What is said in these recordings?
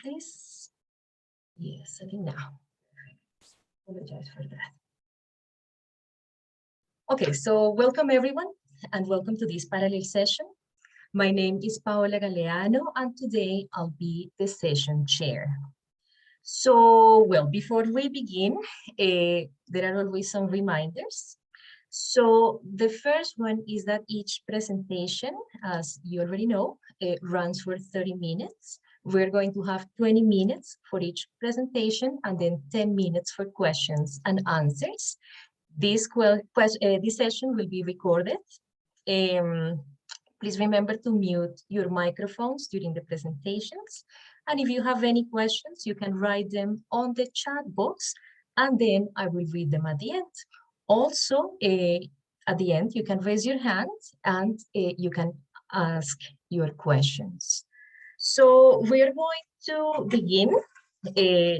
please. Yes, I think now. Apologize for that. Okay, so welcome everyone, and welcome to this parallel session. My name is Paola Galeano, and today I'll be the session chair. So, well, before we begin, there are always some reminders. So the first one is that each presentation, as you already know, runs for 30 minutes. We're going to have 20 minutes for each presentation and then 10 minutes for questions and answers. This session will be recorded. Please remember to mute your microphones during the presentations. And if you have any questions, you can write them on the chat box, and then I will read them at the end. Also, at the end, you can raise your hand and you can ask your questions. So we're going to begin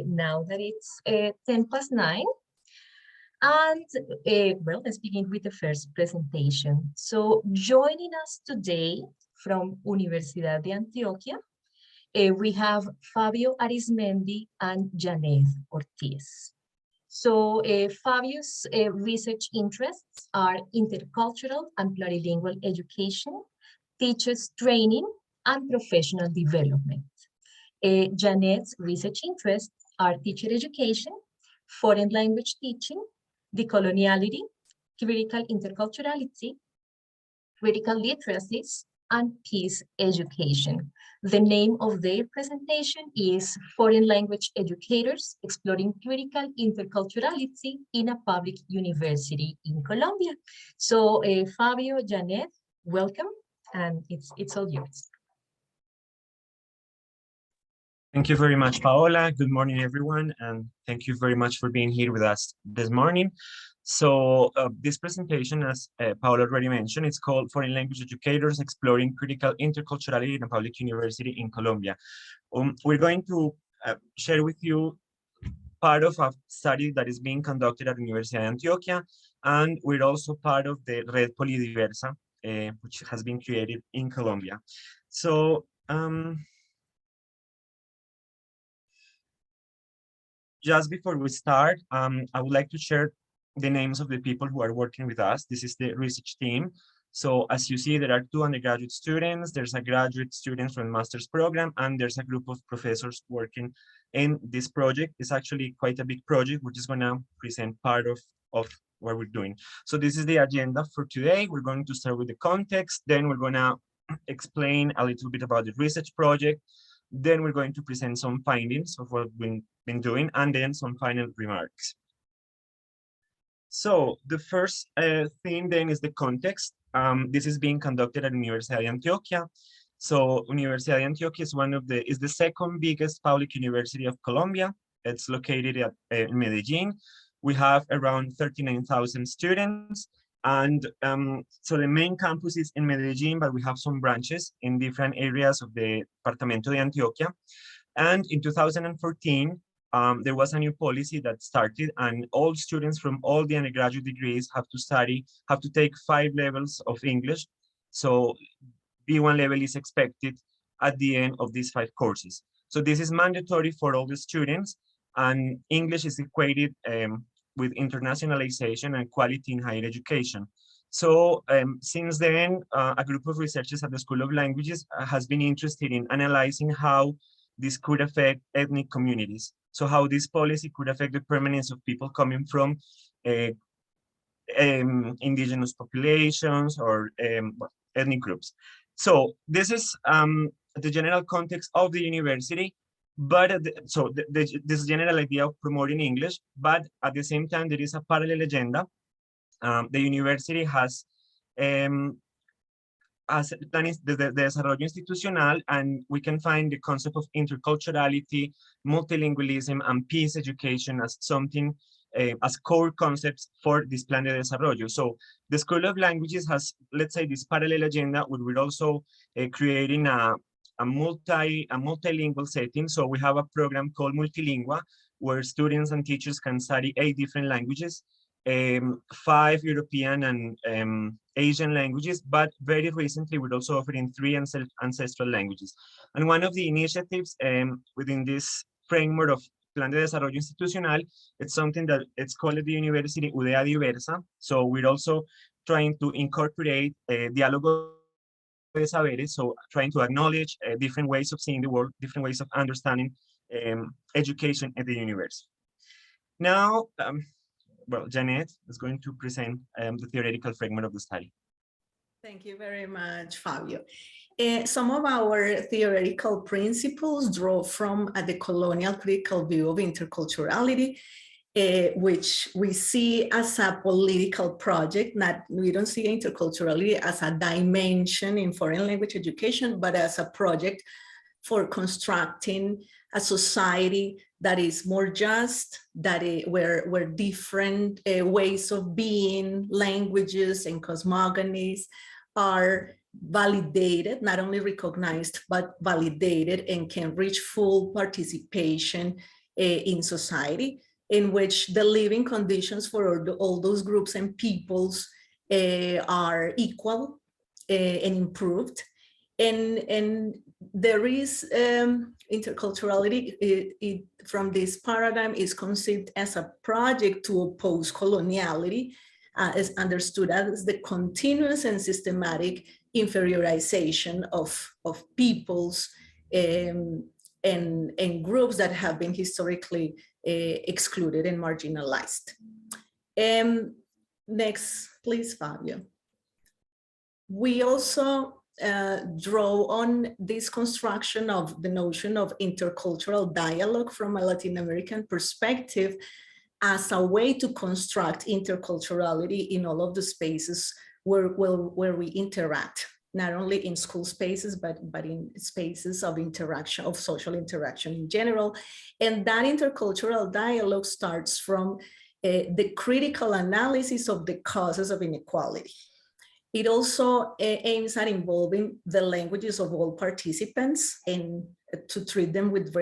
now that it's 9:10. And well, let's begin with the first presentation. So joining us today from Universidad de Antioquia, we have Fabio Arismendi and Janet Ortiz. So Fabio's research interests are intercultural and plurilingual education, teachers training, and professional development. Janet's research interests are teacher education, foreign language teaching, decoloniality, critical interculturality, critical literacies, and peace education. The name of their presentation is Foreign Language Educators Exploring Critical Interculturality in a Public University in Colombia. So Fabio, Janet, welcome, and it's all yours. Thank you very much, Paola. Good morning, everyone, and thank you very much for being here with us this morning. So this presentation, as Paola already mentioned, it's called Foreign Language Educators Exploring Critical Interculturality in a Public University in Colombia. We're going to share with you part of a study that is being conducted at Universidad de Antioquia, and we're also part of the Red Polidiversa, which has been created in Colombia. So, just before we start, I would like to share the names of the people who are working with us. This is the research team. So as you see, there are 2 undergraduate students, there's a graduate student from the master's program, and there's a group of professors working in this project. It's actually quite a big project. We're just gonna present part of what we're doing. So this is the agenda for today. We're going to start with the context, then we're gonna explain a little bit about the research project, then we're going to present some findings of what we've been doing, and then some final remarks. So the first thing then is the context. This is being conducted at Universidad de Antioquia. So Universidad de Antioquia is the second biggest public university of Colombia. It's located at Medellin. We have around 39,000 students. And so the main campus is in Medellin, but we have some branches in different areas of the Departamento de Antioquia. And in 2014, there was a new policy that started, and all students from all the undergraduate degrees have to take 5 levels of English. So B1 level is expected at the end of these 5 courses. So this is mandatory for all the students, and English is equated with internationalization and quality in higher education. So since then, a group of researchers at the School of Languages has been interested in analyzing how this could affect ethnic communities. So how this policy could affect the permanence of people coming from indigenous populations or ethnic groups. So this is the general context of the university, but this general idea of promoting English, but at the same time, there is a parallel agenda. The university has the desarrollo institucional, and we can find the concept of interculturality, multilingualism, and peace education as something, as core concepts for this plan de desarrollo. So the School of Languages has, let's say, this parallel agenda, where we're also creating a multilingual setting. So we have a program called Multilingua, where students and teachers can study 8 different languages 5 European and Asian languages, but very recently we're also offering 3 ancestral languages. And one of the initiatives within this framework of Plan de Desarrollo Institucional, it's something that it's called at the university UDEA Diversa. So we're also trying to incorporate diálogo de saberes, so trying to acknowledge different ways of seeing the world, different ways of understanding education at the university. Now, well, Janet is going to present the theoretical fragment of the study. Thank you very much, Fabio. Some of our theoretical principles draw from the colonial critical view of interculturality, which we see as a political project. We don't see interculturality as a dimension in foreign language education, but as a project for constructing a society that is more just, where different ways of being, languages and cosmogonies are validated, not only recognized, but validated, and can reach full participation in society, in which the living conditions for all those groups and peoples are equal and improved. And there is interculturality from this paradigm is conceived as a project to oppose coloniality, is understood as the continuous and systematic inferiorization of peoples and groups that have been historically excluded and marginalized. Next, please, Fabio. We also draw on this construction of the notion of intercultural dialogue from a Latin American perspective as a way to construct interculturality in all of the spaces where we interact, not only in school spaces, but in spaces of interaction, of social interaction in general. And that intercultural dialogue starts from the critical analysis of the causes of inequality. It also aims at involving the languages of all participants and to treat them with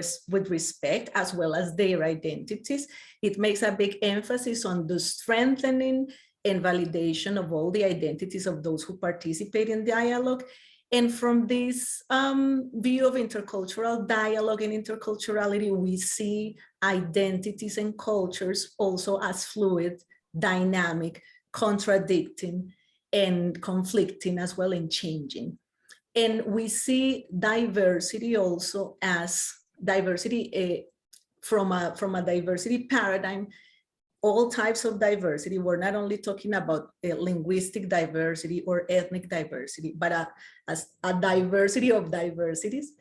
respect, as well as their identities. It makes a big emphasis on the strengthening and validation of all the identities of those who participate in dialogue. And from this view of intercultural dialogue and interculturality, we see identities and cultures also as fluid, dynamic, contradicting, and conflicting as well, and changing. And we see diversity also as diversity from a diversity paradigm, all types of diversity. We're not only talking about linguistic diversity or ethnic diversity, but as a diversity of diversities,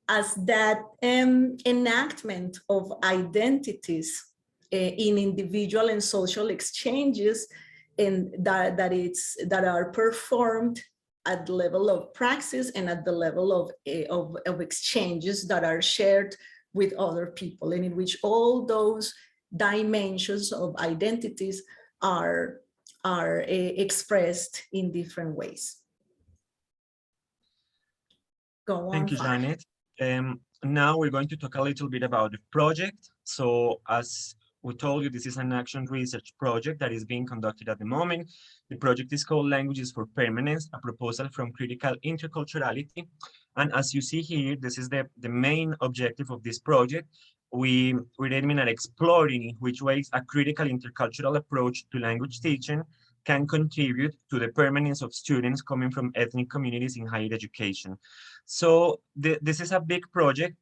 as that enactment of identities in individual and social exchanges, and that are performed at the level of praxis and at the level of exchanges that are shared with other people, and in which all those dimensions of identities are expressed in different ways. Go on. Thank you, Janet. Now we're going to talk a little bit about the project. So as we told you, this is an action research project that is being conducted at the moment. The project is called Languages for Permanence, a proposal from critical interculturality. And as you see here, this is the main objective of this project. We're aiming at exploring in which ways a critical intercultural approach to language teaching can contribute to the permanence of students coming from ethnic communities in higher education. So this is a big project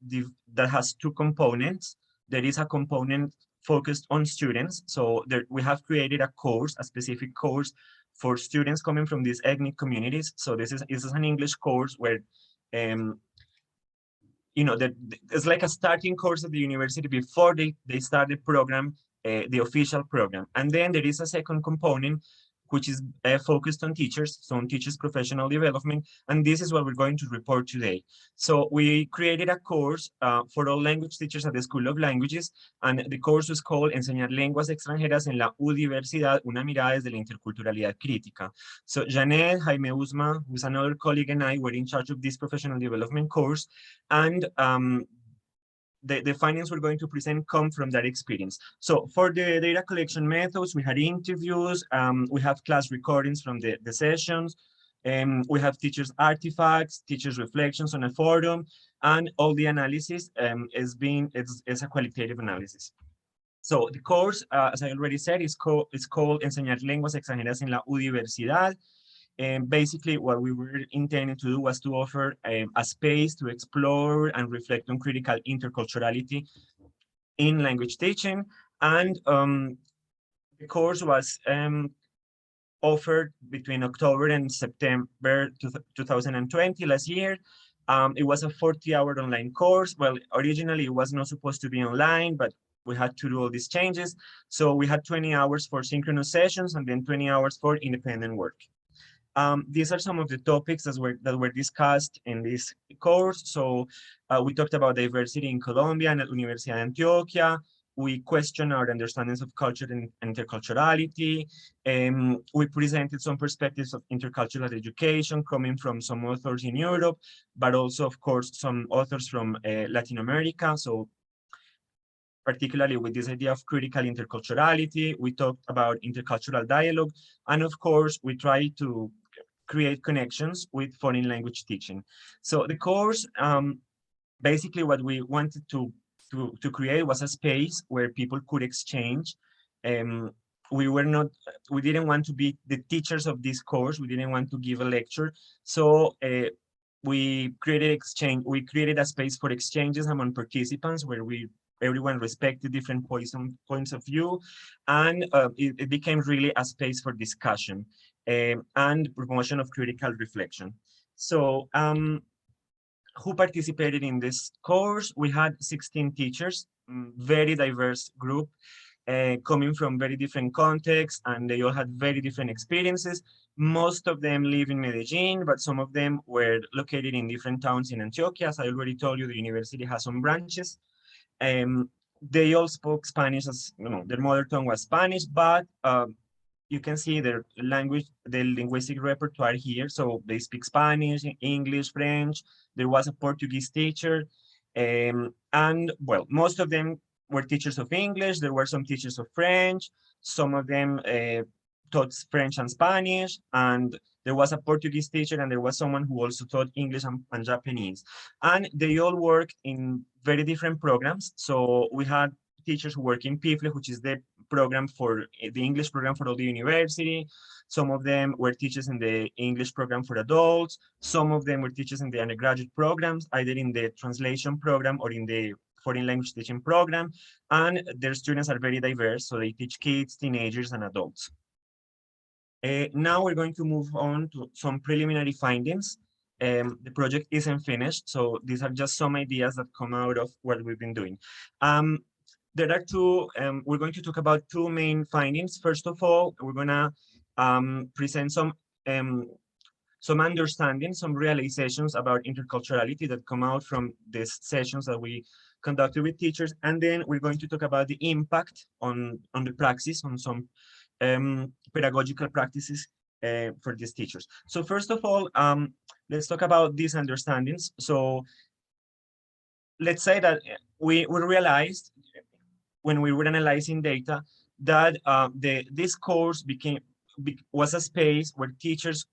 that has 2 components. There is a component focused on students. So we have created a course, a specific course for students coming from these ethnic communities. So this is an English course where, you know, it's like a starting course at the university before they start the program, the official program. And then there is a second component, which is focused on teachers, so on teachers' professional development. And this is what we're going to report today. So we created a course for all language teachers at the School of Languages, and the course was called Enseñar Lenguas Extranjeras en la Universidad, una mirada desde la interculturalidad crítica. So Janet, Jaime Uzma, who's another colleague, and I were in charge of this professional development course. And the findings we're going to present come from that experience. So for the data collection methods, we had interviews, we have class recordings from the sessions, we have teachers' artifacts, teachers' reflections on a forum, and all the analysis is a qualitative analysis. So the course, as I already said, is called Enseñar Lenguas Extranjeras en la Universidad. And basically what we were intending to do was to offer a space to explore and reflect on critical interculturality in language teaching. And the course was offered between October and September 2020, last year. It was a 40-hour online course. Well, originally it was not supposed to be online, but we had to do all these changes. So we had 20 hours for synchronous sessions and then 20 hours for independent work. These are some of the topics that were discussed in this course. So we talked about diversity in Colombia and at Universidad de Antioquia. We questioned our understandings of culture and interculturality. We presented some perspectives of intercultural education coming from some authors in Europe, but also, of course, some authors from Latin America. So particularly with this idea of critical interculturality, we talked about intercultural dialogue. And of course, we tried to create connections with foreign language teaching. So the course, basically what we wanted to create was a space where people could exchange. We didn't want to be the teachers of this course. We didn't want to give a lecture. So we created a space for exchanges among participants where everyone respected different points of view, and it became really a space for discussion and promotion of critical reflection. So who participated in this course? We had 16 teachers, very diverse group, coming from very different contexts, and they all had very different experiences. Most of them live in Medellin, but some of them were located in different towns in Antioquia. As I already told you, the university has some branches. They all spoke Spanish, as you know, their mother tongue was Spanish, but you can see their language, the linguistic repertoire here. So they speak Spanish, English, French. There was a Portuguese teacher. And well, most of them were teachers of English. There were some teachers of French. Some of them taught French and Spanish. And there was a Portuguese teacher, and there was someone who also taught English and Japanese. And they all worked in very different programs. So we had teachers who work in PIFLE, which is the program for the English program for all the university. Some of them were teachers in the English program for adults. Some of them were teachers in the undergraduate programs, either in the translation program or in the foreign language teaching program. And their students are very diverse. So they teach kids, teenagers, and adults. Now we're going to move on to some preliminary findings. The project isn't finished, so these are just some ideas that come out of what we've been doing. There are two, we're going to talk about two main findings. First of all, we're gonna present some understanding, some realizations about interculturality that come out from these sessions that we conducted with teachers. And then we're going to talk about the impact on the praxis, on some pedagogical practices for these teachers. So first of all, let's talk about these understandings. So let's say that we realized when we were analyzing data that this course was a space where teachers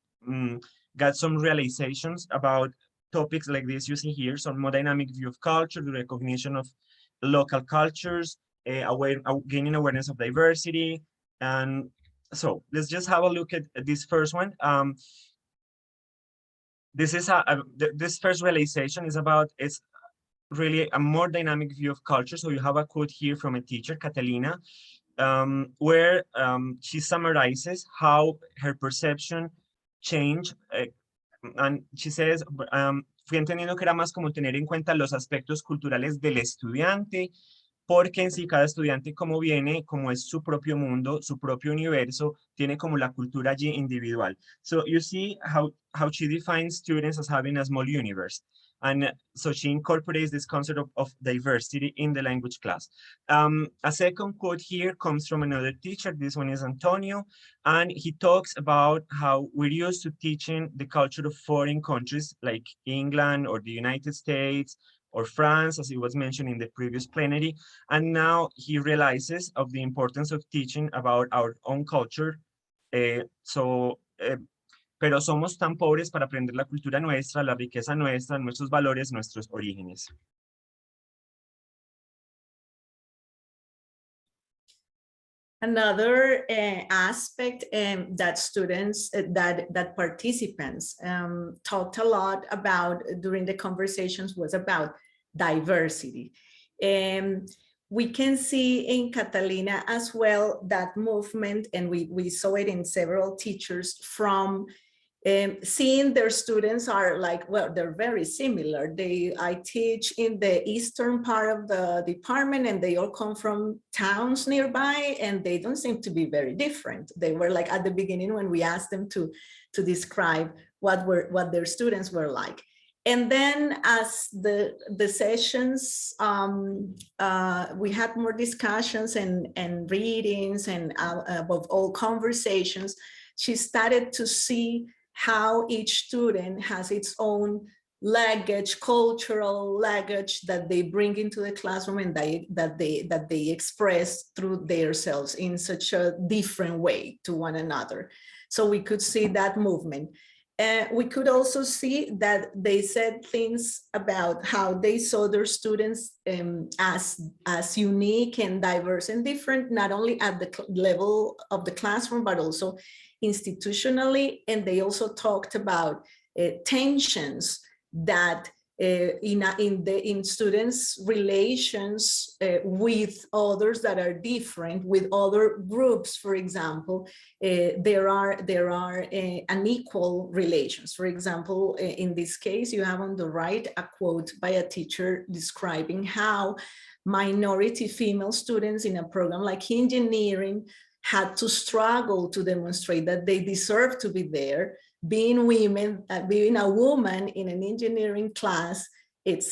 got some realizations about topics like this you see here, some more dynamic view of culture, the recognition of local cultures, gaining awareness of diversity. And so let's just have a look at this first one. This first realization is about, it's really a more dynamic view of culture. So you have a quote here from a teacher, Catalina, where she summarizes how her perception changed. And she says, fui entendiendo que era más como tener en cuenta los aspectos culturales del estudiante, porque en sí cada estudiante como viene, como es su propio mundo, su propio universo, tiene como la cultura allí individual. So you see how she defines students as having a small universe. And so she incorporates this concept of diversity in the language class. A second quote here comes from another teacher. This one is Antonio. And he talks about how we're used to teaching the culture of foreign countries like England or the United States or France, as it was mentioned in the previous plenary. And now he realizes of the importance of teaching about our own culture. Pero somos tan pobres para aprender la cultura nuestra, la riqueza nuestra, nuestros valores, nuestros orígenes. Another aspect that students, that participants talked a lot about during the conversations was about diversity. We can see in Catalina as well that movement, and we saw it in several teachers, from seeing their students are like, well, they're very similar. I teach in the eastern part of the department, and they all come from towns nearby, and they don't seem to be very different. They were like, at the beginning when we asked them to describe what their students were like. And then as the sessions, we had more discussions and readings, and above all conversations, she started to see how each student has its own luggage, cultural luggage that they bring into the classroom, and that they express through themselves in such a different way to one another. So we could see that movement. We could also see that they said things about how they saw their students as unique and diverse and different, not only at the level of the classroom, but also institutionally. And they also talked about tensions that in students' relations with others that are different, with other groups, for example, there are unequal relations. For example, in this case, you have on the right a quote by a teacher describing how minority female students in a program like engineering had to struggle to demonstrate that they deserve to be there. Being women, being a woman in an engineering class, it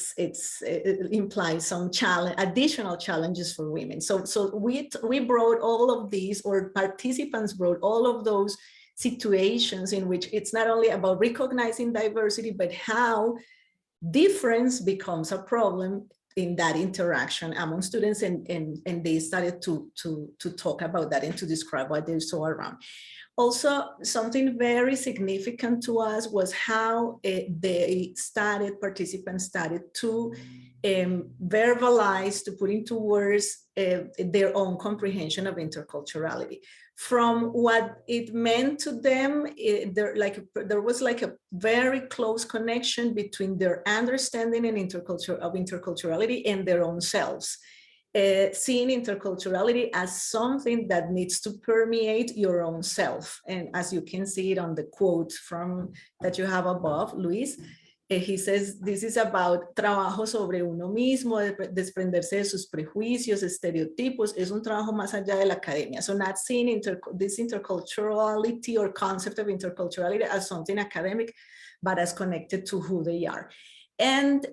implies some additional challenges for women. So we brought all of these, or participants brought all of those situations in which it's not only about recognizing diversity, but how difference becomes a problem in that interaction among students, and they started to talk about that and to describe what they saw around. Also, something very significant to us was how participants started to verbalize, to put into words their own comprehension of interculturality. From what it meant to them, there was like a very close connection between their understanding of interculturality and their own selves. Seeing interculturality as something that needs to permeate your own self. And as you can see it on the quote that you have above, Luis, he says, this is about trabajo sobre uno mismo, desprenderse de sus prejuicios, estereotipos, es un trabajo más allá de la academia. So not seeing this interculturality or concept of interculturality as something academic, but as connected to who they are. And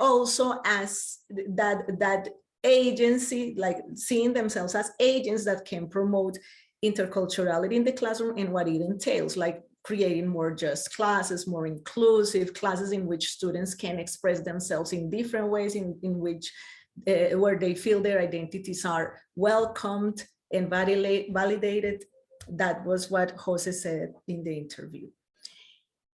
also as that agency, like seeing themselves as agents that can promote interculturality in the classroom and what it entails, like creating more just classes, more inclusive classes in which students can express themselves in different ways, in which where they feel their identities are welcomed and validated. That was what Jose said in the interview.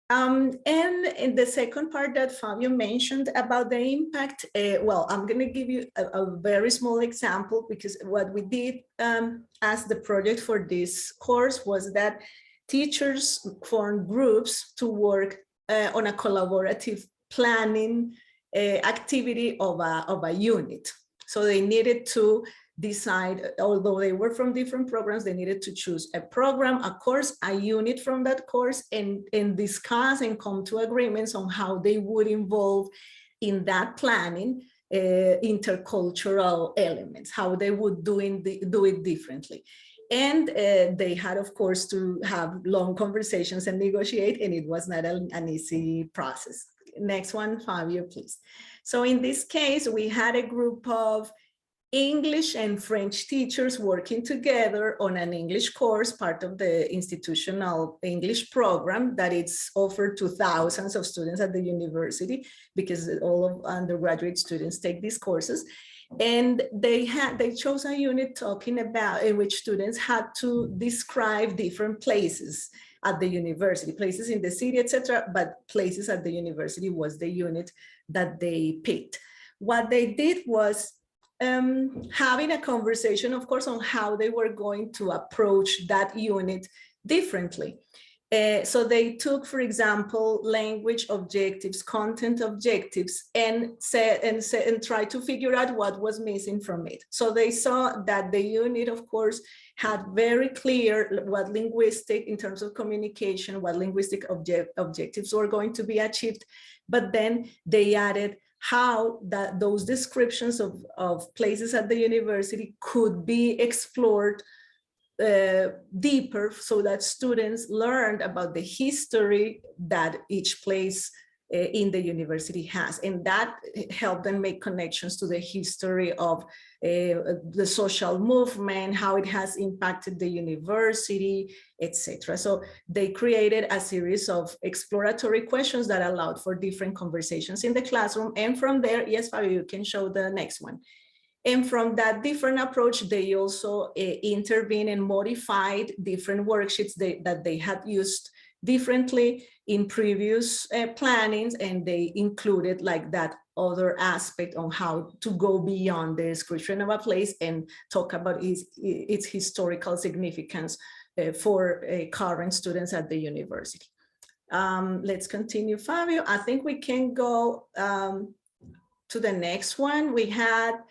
And in the second part that Fabio mentioned about the impact, well, I'm going to give you a very small example, because what we did as the project for this course was that teachers formed groups to work on a collaborative planning activity of a unit. So they needed to decide, although they were from different programs, they needed to choose a program, a course, a unit from that course, and discuss and come to agreements on how they would involve in that planning intercultural elements, how they would do it differently. And they had, of course, to have long conversations and negotiate, and it was not an easy process. Next one, Fabio, please. So in this case, we had a group of English and French teachers working together on an English course, part of the institutional English program that it's offered to thousands of students at the university, because all of undergraduate students take these courses. And they chose a unit talking about, in which students had to describe different places at the university, places in the city, etc. But places at the university was the unit that they picked. What they did was having a conversation, of course, on how they were going to approach that unit differently. So they took, for example, language objectives, content objectives, and tried to figure out what was missing from it. So they saw that the unit, of course, had very clear what linguistic, in terms of communication, what linguistic objectives were going to be achieved. But then they added how those descriptions of places at the university could be explored deeper, so that students learned about the history that each place in the university has. And that helped them make connections to the history of the social movement, how it has impacted the university, etc. So they created a series of exploratory questions that allowed for different conversations in the classroom. And from there, yes, Fabio, you can show the next one. And from that different approach, they also intervened and modified different worksheets that they had used differently in previous plannings, and they included like that other aspect on how to go beyond the description of a place and talk about its historical significance for current students at the university. Let's continue, Fabio. I think we can go to the next one. We had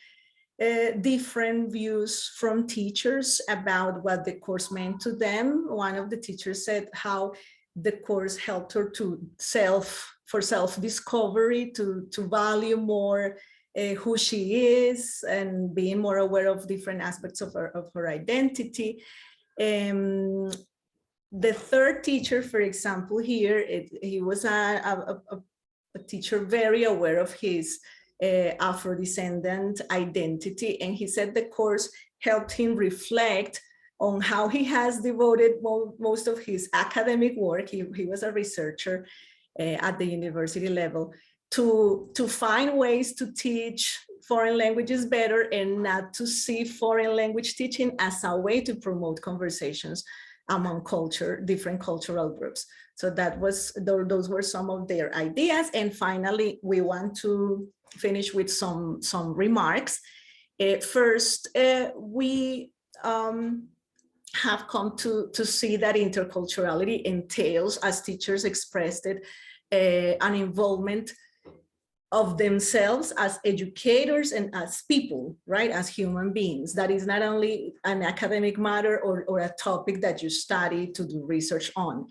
different views from teachers about what the course meant to them. One of the teachers said how the course helped her to self-discovery, to value more who she is and being more aware of different aspects of her identity. The third teacher, for example, here, he was a teacher very aware of his Afro-descendant identity, and he said the course helped him reflect on how he has devoted most of his academic work. He was a researcher at the university level to find ways to teach foreign languages better and not to see foreign language teaching as a way to promote conversations among different cultural groups. So those were some of their ideas. And finally, we want to finish with some remarks. First, we have come to see that interculturality entails, as teachers expressed it, an involvement of themselves as educators and as people, right, as human beings. That is not only an academic matter or a topic that you study to do research on.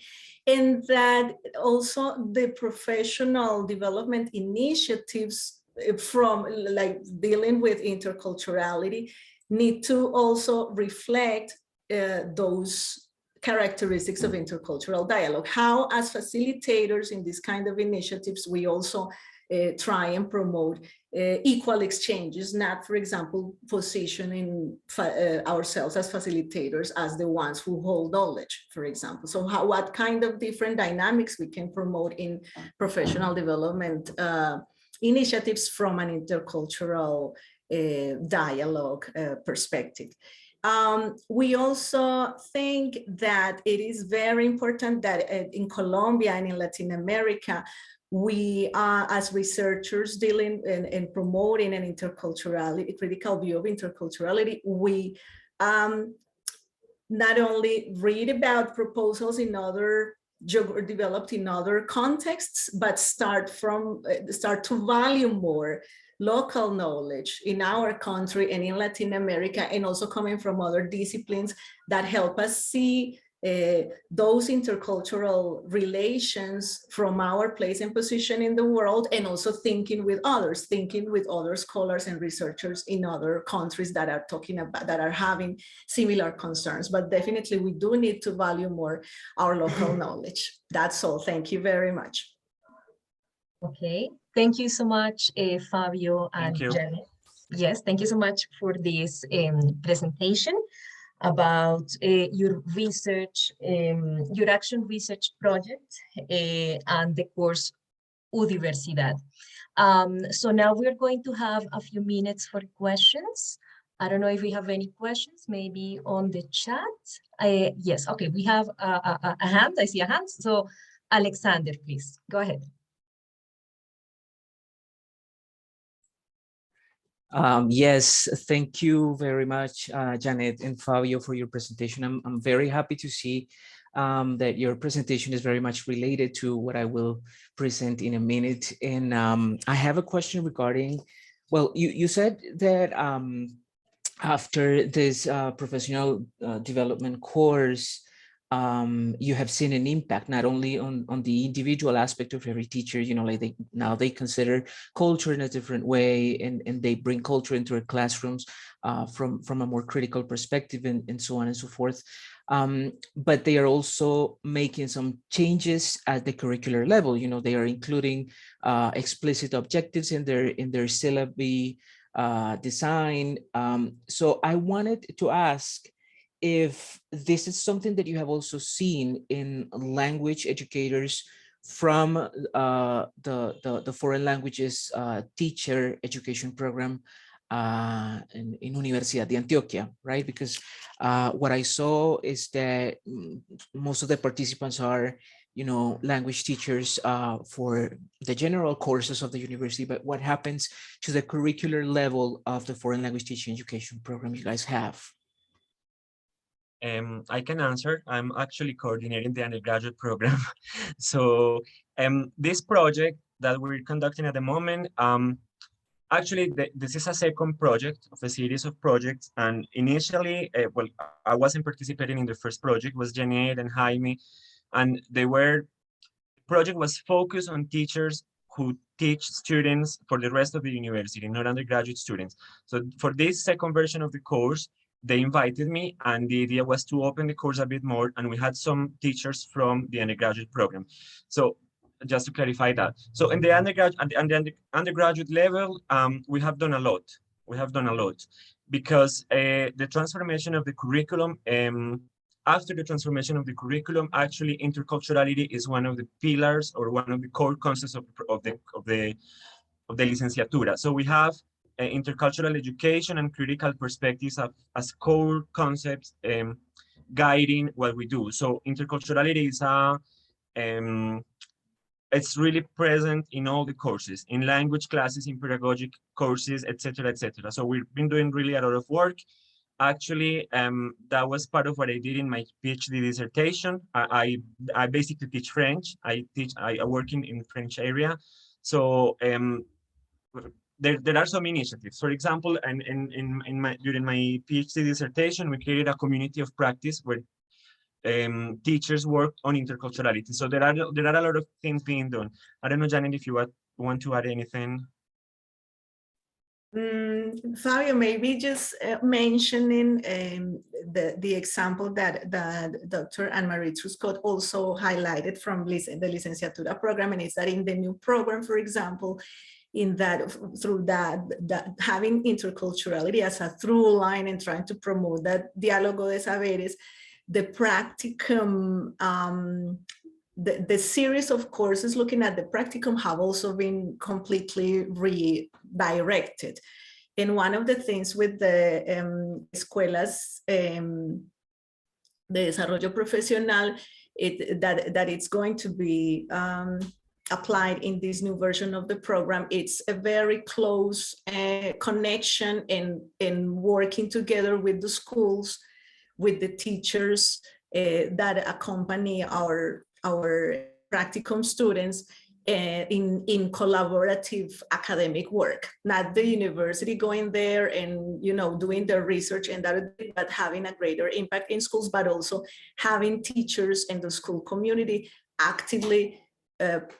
And that also the professional development initiatives from like dealing with interculturality need to also reflect those characteristics of intercultural dialogue. How, as facilitators in this kind of initiatives, we also try and promote equal exchanges, not, for example, positioning ourselves as facilitators as the ones who hold knowledge, for example. So what kind of different dynamics we can promote in professional development initiatives from an intercultural dialogue perspective. We also think that it is very important that in Colombia and in Latin America, we are, as researchers dealing and promoting an interculturality, a critical view of interculturality, we not only read about proposals in other developed in other contexts, but start to value more local knowledge in our country and in Latin America, and also coming from other disciplines that help us see those intercultural relations from our place and position in the world, and also thinking with other scholars and researchers in other countries that are talking about, that are having similar concerns. But definitely we do need to value more our local knowledge. That's all. Thank you very much. Okay, thank you so much, Fabio and Thank you. Janet. Yes, thank you so much for this presentation about your research, your action research project and the course Universidad. So now we're going to have a few minutes for questions. I don't know if we have any questions, maybe on the chat. Yes, okay, we have a hand. I see a hand. So Alexander, please, go ahead. Yes, thank you very much, Janet and Fabio, for your presentation. I'm very happy to see that your presentation is very much related to what I will present in a minute. And I have a question regarding, well, you said that after this professional development course, you have seen an impact not only on the individual aspect of every teacher, you know, like now they consider culture in a different way, and they bring culture into their classrooms from a more critical perspective, and so on and so forth. But they are also making some changes at the curricular level. You know, they are including explicit objectives in their syllabi design. So I wanted to ask if this is something that you have also seen in language educators from the foreign languages teacher education program in Universidad de Antioquia, right? Because what I saw is that most of the participants are, you know, language teachers for the general courses of the university, but what happens to the curricular level of the foreign language teaching education program you guys have? I can answer. I'm actually coordinating the undergraduate program. So this project that we're conducting at the moment, actually, this is a second project of a series of projects. And initially, well, I wasn't participating in the first project, was Janet and Jaime. And project was focused on teachers who teach students for the rest of the university, not undergraduate students. So for this second version of the course, they invited me, and the idea was to open the course a bit more, and we had some teachers from the undergraduate program. So just to clarify that. So in the undergraduate level, we have done a lot. We have done a lot because the transformation of the curriculum, after the transformation of the curriculum, actually interculturality is one of the pillars or one of the core concepts of the licenciatura. So we have intercultural education and critical perspectives as core concepts guiding what we do. So interculturality is it's really present in all the courses, in language classes, in pedagogic courses, etc., etc. So we've been doing really a lot of work. Actually, that was part of what I did in my PhD dissertation. I basically teach French. I work in French area. So there are some initiatives. For example, during my PhD dissertation, we created a community of practice where teachers work on interculturality. So there are a lot of things being done. I don't know, Janet, if you want to add anything. Fabio, maybe just mentioning the example that Dr. Anne-Marie Truscott also highlighted from the Licenciatura program, and is that in the new program, for example, in that through that having interculturality as a through line and trying to promote that diálogo de saberes, the practicum, the series of courses looking at the practicum have also been completely redirected. And one of the things with the escuelas de desarrollo profesional, that it's going to be applied in this new version of the program, it's a very close connection in working together with the schools, with the teachers that accompany our practicum students in collaborative academic work, not the university going there and doing the research and that, but having a greater impact in schools, but also having teachers in the school community actively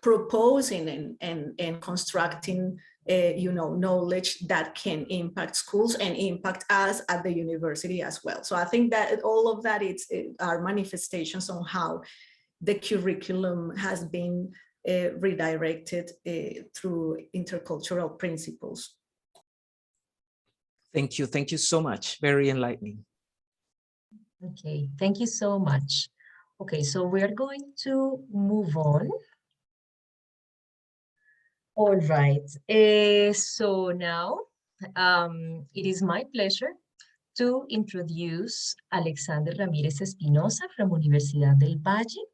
proposing and constructing knowledge that can impact schools and impact us at the university as well. So I think that all of that are manifestations on how the curriculum has been redirected through intercultural principles. Thank you. Thank you so much. Very enlightening. Okay, thank you so much. Okay, so we're going to move on. All right, so now it is my pleasure to introduce Alexander Ramirez Espinosa from Universidad del Valle.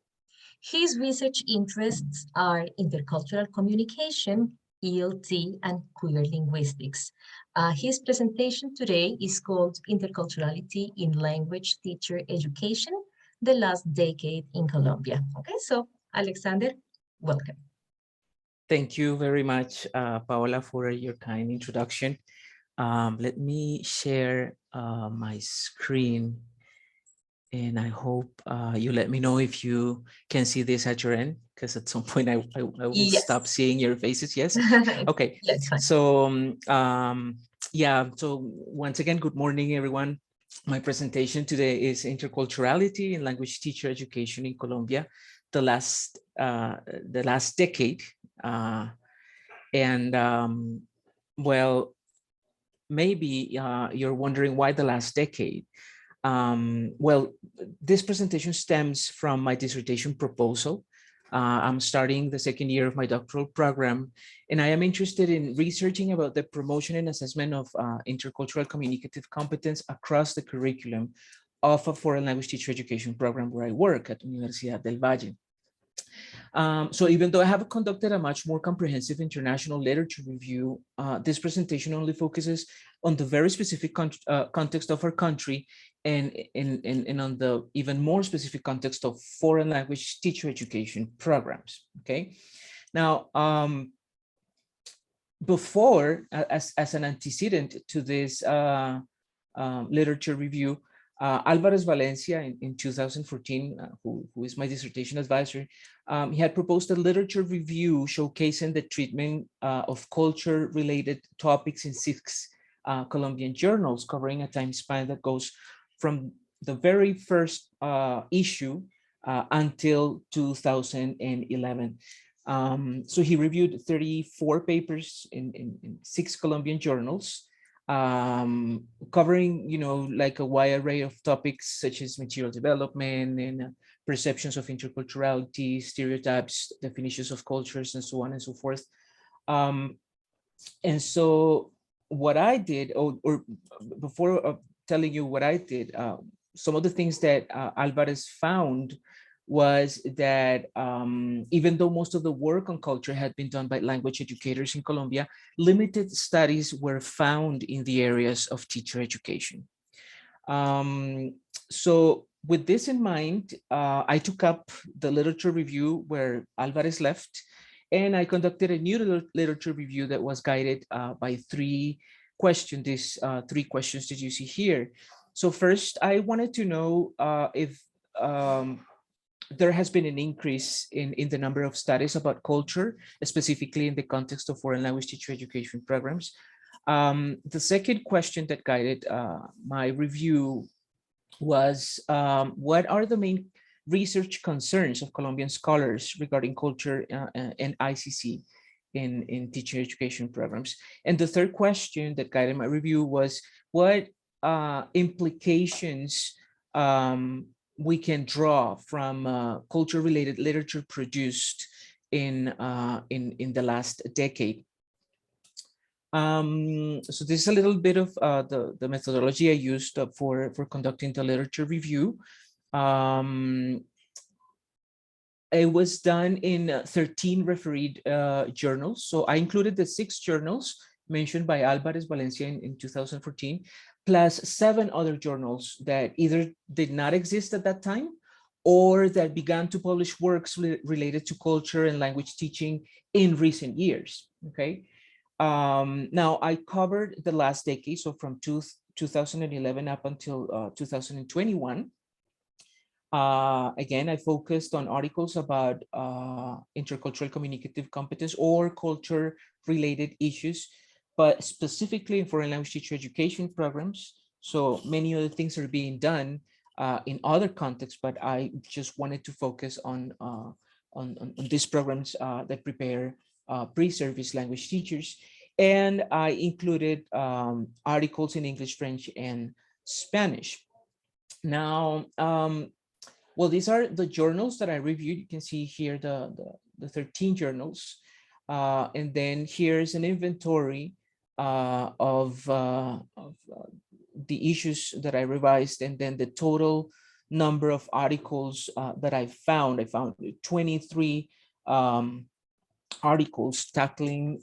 His research interests are intercultural communication, ELT, and queer linguistics. His presentation today is called Interculturality in Language Teacher Education, the Last Decade in Colombia. Okay, so Alexander, welcome. Thank you very much, Paola, for your kind introduction. Let me share my screen, and I hope you let me know if you can see this at your end, because at some point I will stop seeing your faces. Yes. Okay. Yeah, it's fine. So yeah, so once again, good morning, everyone. My presentation today is Interculturality in Language Teacher Education in Colombia, the last decade. Well, maybe you're wondering why the last decade. Well, this presentation stems from my dissertation proposal. I'm starting the second year of my doctoral program, and I am interested in researching about the promotion and assessment of intercultural communicative competence across the curriculum of a foreign language teacher education program where I work at Universidad del Valle. So even though I have conducted a much more comprehensive international literature review, this presentation only focuses on the very specific context of our country and on the even more specific context of foreign language teacher education programs, okay? Now, before, as an antecedent to this literature review, Alvarez Valencia in 2014, who is my dissertation advisor, he had proposed a literature review showcasing the treatment of culture-related topics in 6 Colombian journals, covering a time span that goes from the very first issue until 2011. So he reviewed 34 papers in 6 Colombian journals, covering, you know, like a wide array of topics such as material development and perceptions of interculturality, stereotypes, definitions of cultures, and so on and so forth. And so what I did, or before telling you what I did, some of the things that Alvarez found was that even though most of the work on culture had been done by language educators in Colombia, limited studies were found in the areas of teacher education. So with this in mind, I took up the literature review where Alvarez left, and I conducted a new literature review that was guided by 3 questions, these 3 questions that you see here. So first, I wanted to know if there has been an increase in the number of studies about culture, specifically in the context of foreign language teacher education programs. The second question that guided my review was, what are the main research concerns of Colombian scholars regarding culture and ICC in teacher education programs? And the third question that guided my review was, what implications we can draw from culture-related literature produced in the last decade. So this is a little bit of the methodology I used for conducting the literature review. It was done in 13 refereed journals. So I included the 6 journals mentioned by Alvarez Valencia in 2014, plus 7 other journals that either did not exist at that time or that began to publish works related to culture and language teaching in recent years, okay? Now, I covered the last decade, so from 2011 up until 2021. Again, I focused on articles about intercultural communicative competence or culture-related issues, but specifically in foreign language teacher education programs. So many other things are being done in other contexts, but I just wanted to focus on these programs that prepare pre-service language teachers. And I included articles in English, French, and Spanish. Now, well, these are the journals that I reviewed. You can see here the 13 journals. And then here's an inventory of the issues that I revised, and then the total number of articles that I found. I found 23 articles tackling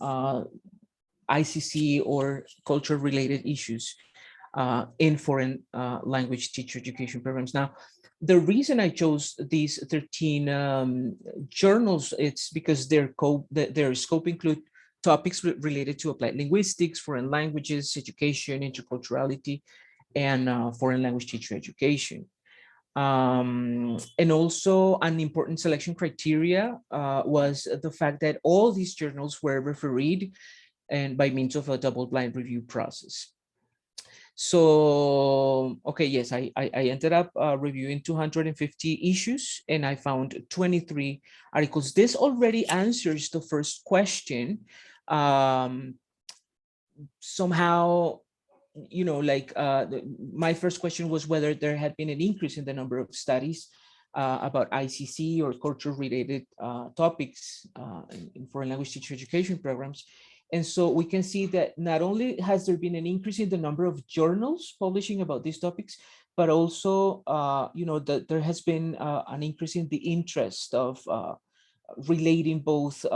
ICC or culture-related issues in foreign language teacher education programs. Now, the reason I chose these 13 journals, it's because their scope include topics related to applied linguistics, foreign languages, education, interculturality, and foreign language teacher education. And also an important selection criteria was the fact that all these journals were refereed and by means of a double-blind review process. So, okay, yes, I ended up reviewing 250 issues, and I found 23 articles. This already answers the first question. Somehow, you know, like my first question was whether there had been an increase in the number of studies about ICC or culture-related topics in foreign language teacher education programs. And so we can see that not only has there been an increase in the number of journals publishing about these topics, but also, you know, that there has been an increase in the interest of relating both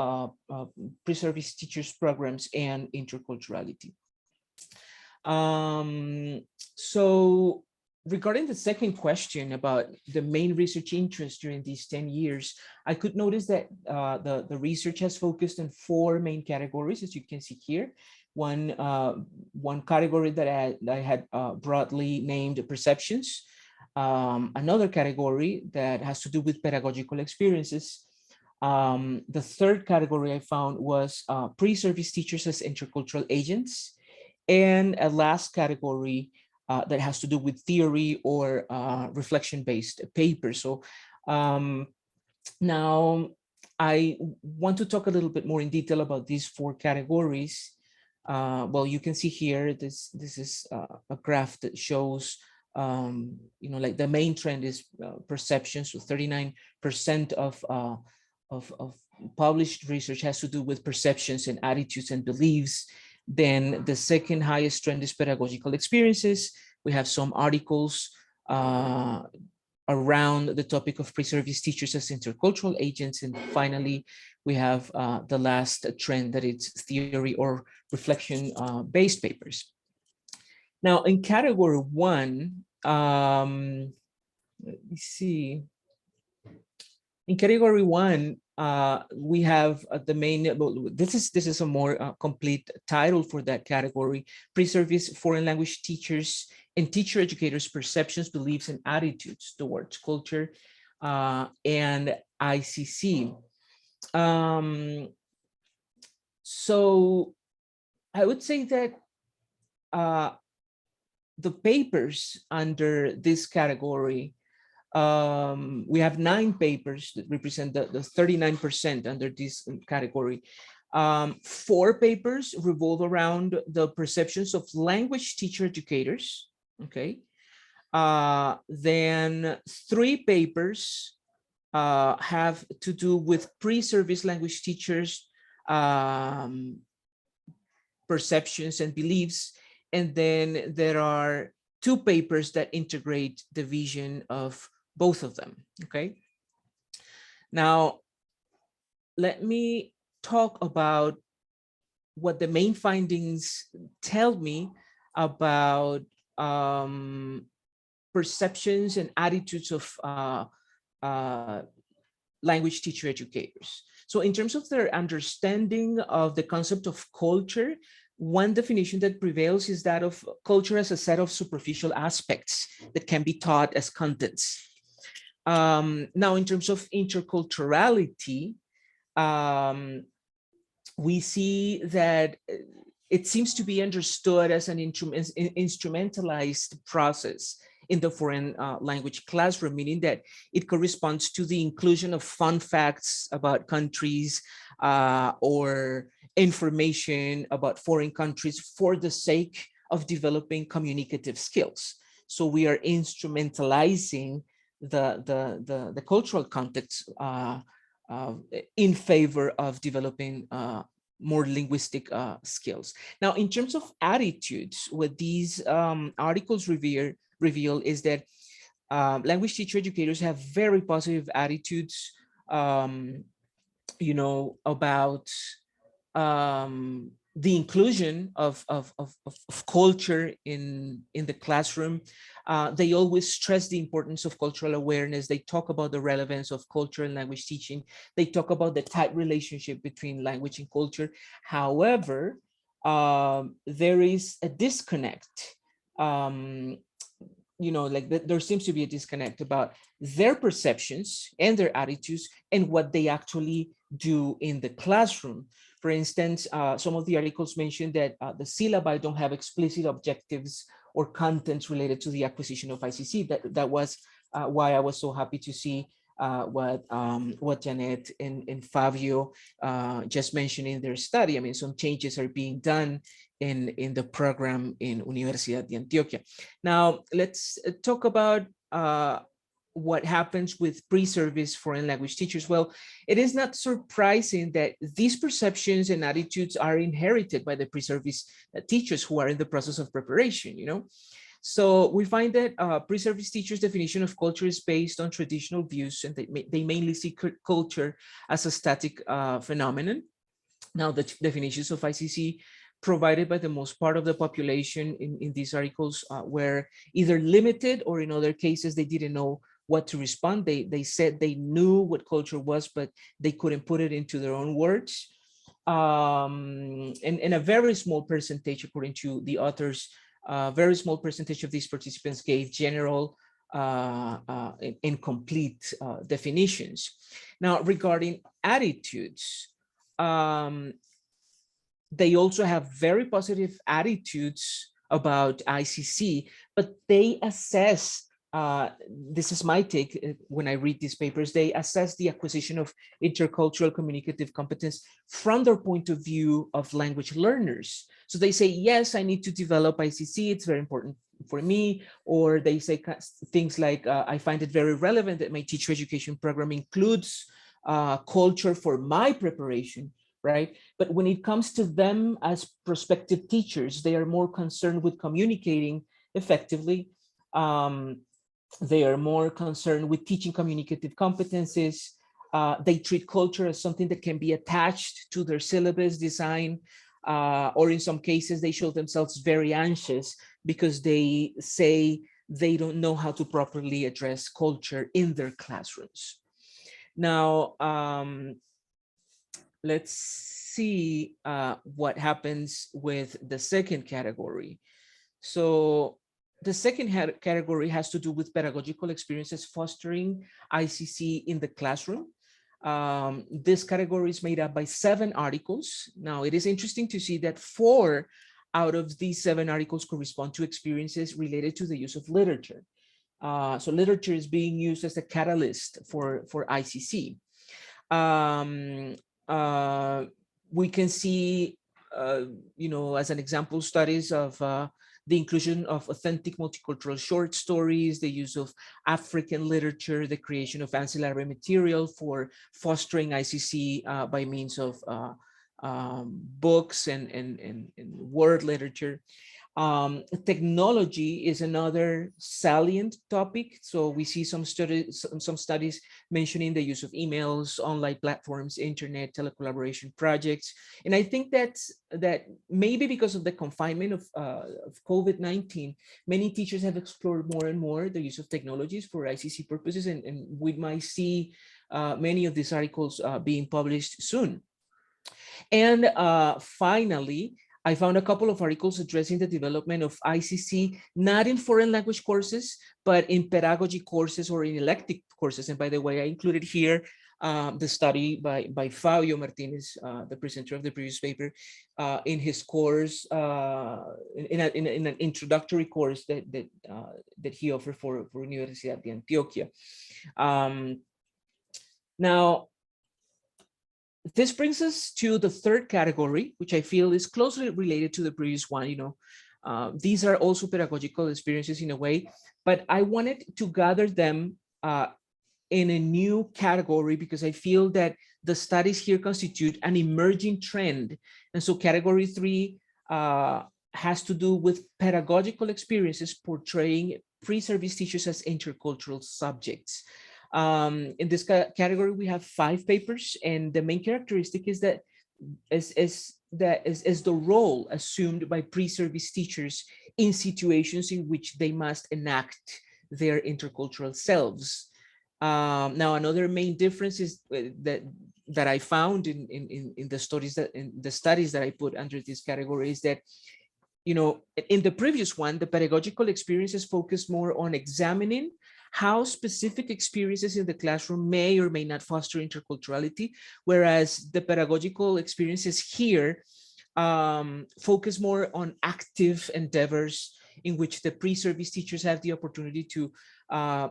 pre-service teachers programs and interculturality. So regarding the second question about the main research interest during these 10 years, I could notice that the research has focused on 4 main categories, as you can see here. One category that I had broadly named perceptions. Another category that has to do with pedagogical experiences. The third category I found was pre-service teachers as intercultural agents. And a last category that has to do with theory or reflection-based papers. So now I want to talk a little bit more in detail about these 4 categories. Well, you can see here, this is a graph that shows, you know, like the main trend is perception. So 39% of published research has to do with perceptions and attitudes and beliefs. Then the second highest trend is pedagogical experiences. We have some articles around the topic of pre-service teachers as intercultural agents. And finally, we have the last trend that it's theory or reflection-based papers. Now, in category 1, let me see. In category 1, we have the main, this is a more complete title for that category: pre-service foreign language teachers and teacher educators' perceptions, beliefs, and attitudes towards culture and ICC. So I would say that the papers under this category, we have 9 papers that represent the 39% under this category. 4 papers revolve around the perceptions of language teacher educators, okay? Then 3 papers have to do with pre-service language teachers, perceptions and beliefs. And then there are 2 papers that integrate the vision of both of them, okay? Now, let me talk about what the main findings tell me about perceptions and attitudes of language teacher educators. So in terms of their understanding of the concept of culture, one definition that prevails is that of culture as a set of superficial aspects that can be taught as contents. Now, in terms of interculturality, we see that it seems to be understood as an instrumentalized process in the foreign language classroom, meaning that it corresponds to the inclusion of fun facts about countries or information about foreign countries for the sake of developing communicative skills. So we are instrumentalizing the cultural context in favor of developing more linguistic skills. Now, in terms of attitudes, what these articles reveal is that language teacher educators have very positive attitudes, you know, about the inclusion of culture in the classroom. They always stress the importance of cultural awareness. They talk about the relevance of culture and language teaching. They talk about the tight relationship between language and culture. However, there is a disconnect. You know, like there seems to be a disconnect about their perceptions and their attitudes and what they actually do in the classroom. For instance, some of the articles mentioned that the syllabi don't have explicit objectives or contents related to the acquisition of ICC. That was why I was so happy to see what Janet and Fabio just mentioned in their study. I mean, some changes are being done in the program in Universidad de Antioquia. Now, let's talk about what happens with pre-service foreign language teachers. Well, it is not surprising that these perceptions and attitudes are inherited by the pre-service teachers who are in the process of preparation, you know. So we find that pre-service teachers' definition of culture is based on traditional views, and they mainly see culture as a static phenomenon. Now, the definitions of ICC provided by the most part of the population in these articles were either limited, or in other cases, they didn't know what to respond. They said they knew what culture was, but they couldn't put it into their own words. And a very small percentage, according to the authors, very small percentage of these participants gave general incomplete definitions. Now, regarding attitudes, they also have very positive attitudes about ICC, but they assess, this is my take when I read these papers, they assess the acquisition of intercultural communicative competence from their point of view of language learners. So they say, yes, I need to develop ICC, it's very important for me. Or they say things like, I find it very relevant that my teacher education program includes culture for my preparation, right? But when it comes to them as prospective teachers, they are more concerned with communicating effectively. They are more concerned with teaching communicative competencies. They treat culture as something that can be attached to their syllabus design, or in some cases, they show themselves very anxious because they say they don't know how to properly address culture in their classrooms. Now, let's see what happens with the second category. So the second category has to do with pedagogical experiences fostering ICC in the classroom. This category is made up by 7 articles. Now, it is interesting to see that 4 out of these 7 articles correspond to experiences related to the use of literature. So literature is being used as a catalyst for ICC. We can see, you know, as an example, studies of the inclusion of authentic multicultural short stories, the use of African literature, the creation of ancillary material for fostering ICC by means of books and word literature. Technology is another salient topic. So we see some studies mentioning the use of emails, online platforms, internet, telecollaboration projects. And I think that maybe because of the confinement of COVID-19, many teachers have explored more and more the use of technologies for ICC purposes, and we might see many of these articles being published soon. And finally, I found a couple of articles addressing the development of ICC, not in foreign language courses, but in pedagogy courses or in elective courses. And by the way, I included here the study by Fabio Martinez, the presenter of the previous paper, in his course, in an introductory course that he offered for Universidad de Antioquia. Now, This brings us to the third category, which I feel is closely related to the previous one. These are also pedagogical experiences in a way, but I wanted to gather them in a new category because I feel that the studies here constitute an emerging trend. And so category 3 has to do with pedagogical experiences portraying pre-service teachers as intercultural subjects. In this category, we have 5 papers, and the main characteristic is that is the role assumed by pre-service teachers in situations in which they must enact their intercultural selves. Now, another main difference is that I found in the studies that I put under this category is that, in the previous one, the pedagogical experiences focus more on examining how specific experiences in the classroom may or may not foster interculturality, whereas the pedagogical experiences here focus more on active endeavors in which the pre-service teachers have the opportunity to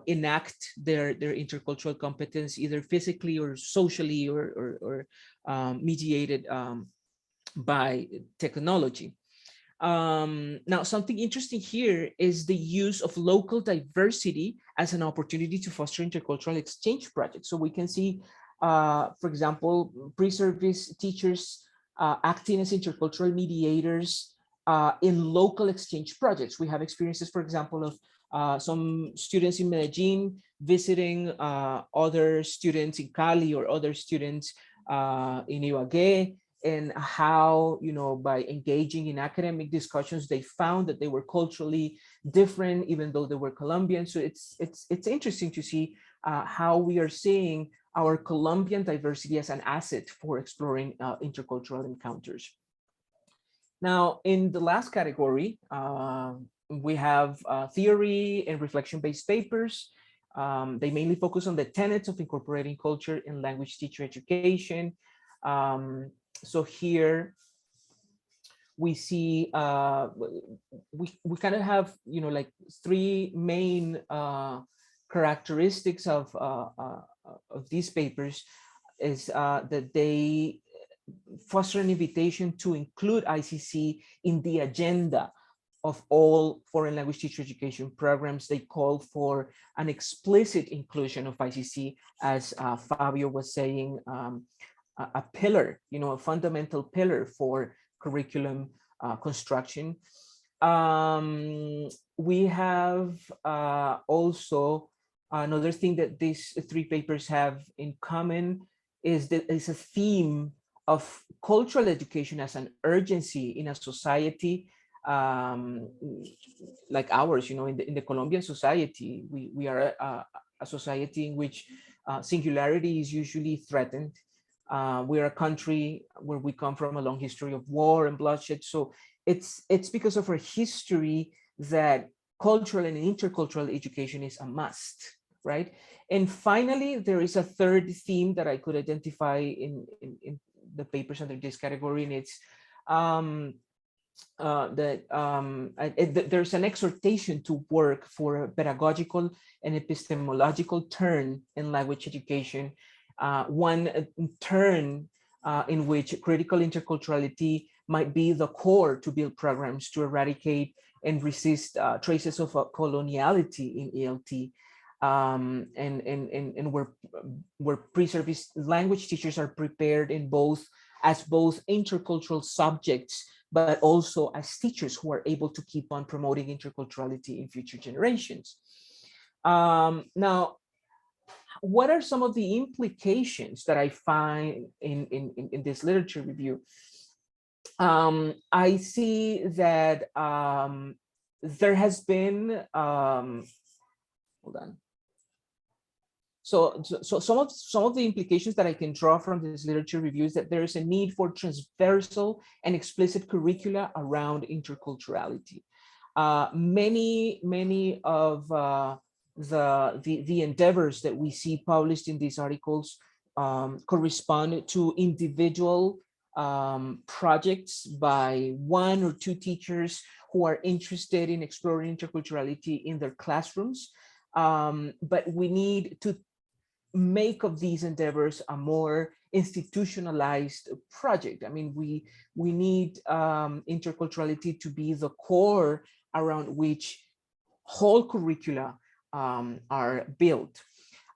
enact their intercultural competence, either physically or socially or mediated by technology. Now, something interesting here is the use of local diversity as an opportunity to foster intercultural exchange projects. So we can see, for example, pre-service teachers acting as intercultural mediators in local exchange projects. We have experiences, for example, of some students in Medellin visiting other students in Cali or other students in Ibagué, and how, by engaging in academic discussions, they found that they were culturally different, even though they were Colombian. So it's interesting to see how we are seeing our Colombian diversity as an asset for exploring intercultural encounters. Now, in the last category, we have theory and reflection-based papers. They mainly focus on the tenets of incorporating culture in language teacher education. So here we see we kind of have like 3 main characteristics of these papers is that they foster an invitation to include ICC in the agenda of all foreign language teacher education programs. They call for an explicit inclusion of ICC, as Fabio was saying, a pillar, a fundamental pillar for curriculum construction. We have also another thing that these 3 papers have in common is that it's a theme of cultural education as an urgency in a society like ours. In the Colombian society, we are a society in which singularity is usually threatened. We're a country where we come from a long history of war and bloodshed. So it's because of our history that cultural and intercultural education is a must, right? And finally, there is a third theme that I could identify in the papers under this category, and it's there's an exhortation to work for a pedagogical and epistemological turn in language education. One turn in which critical interculturality might be the core to build programs to eradicate and resist traces of coloniality in ELT, and where pre-service language teachers are prepared as both intercultural subjects, but also as teachers who are able to keep on promoting interculturality in future generations. Now, what are some of the implications that I find in this literature review? I see that there has been, hold on. So some of the implications that I can draw from this literature review is that there is a need for transversal and explicit curricula around interculturality. Many of the endeavors that we see published in these articles correspond to individual projects by 1 or 2 teachers who are interested in exploring interculturality in their classrooms. But we need to make of these endeavors a more institutionalized project. I mean, we need interculturality to be the core around which whole curricula are built.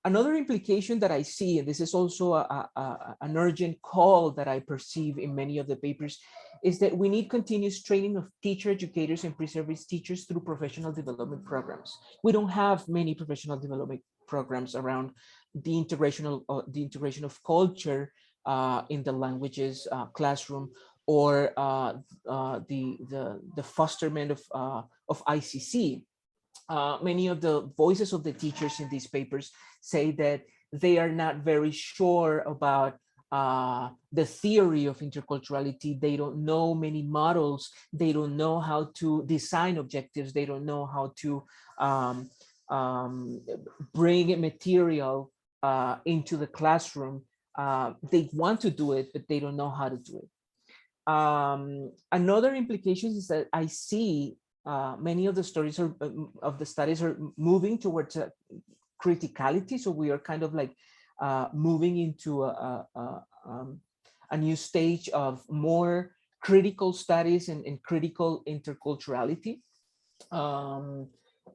Another implication that I see, and this is also an urgent call that I perceive in many of the papers, is that we need continuous training of teacher educators and pre-service teachers through professional development programs. We don't have many professional development programs around the integration of culture in the languages classroom, or the fosterment of ICC. Many of the voices of the teachers in these papers say that they are not very sure about the theory of interculturality. They don't know many models. They don't know how to design objectives. They don't know how to bring material into the classroom. They want to do it, but they don't know how to do it. Another implication is that I see many of the stories of the studies are moving towards criticality. So we are kind of like moving into a new stage of more critical studies and critical interculturality.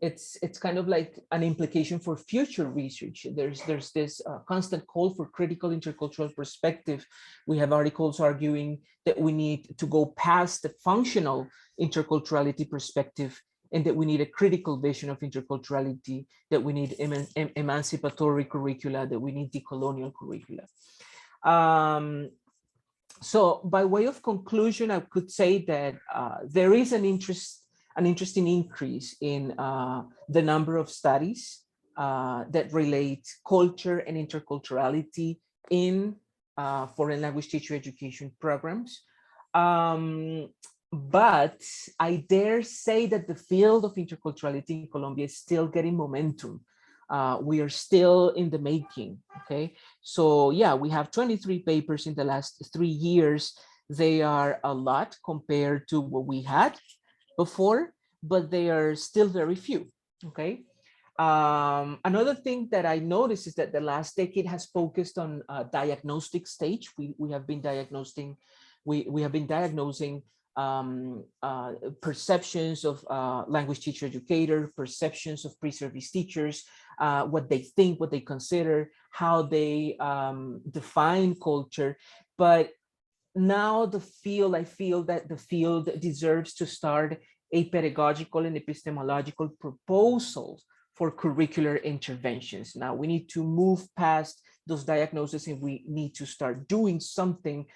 It's kind of like an implication for future research. There's this constant call for critical intercultural perspective. We have articles arguing that we need to go past the functional interculturality perspective, and that we need a critical vision of interculturality, that we need emancipatory curricula, that we need decolonial curricula. So by way of conclusion, I could say that there is an interesting increase in the number of studies that relate culture and interculturality in foreign language teacher education programs. But I dare say that the field of interculturality in Colombia is still getting momentum. We are still in the making, okay? So yeah, we have 23 papers in the last 3 years. They are a lot compared to what we had before, but they are still very few, okay? Another thing that I noticed is that the last decade has focused on diagnostic stage. We have been diagnosing, we have been diagnosing perceptions of language teacher educator, perceptions of pre-service teachers, what they think, what they consider, how they define culture. But now I feel that the field deserves to start a pedagogical and epistemological proposal for curricular interventions. Now we need to move past those diagnoses, and we need to start doing something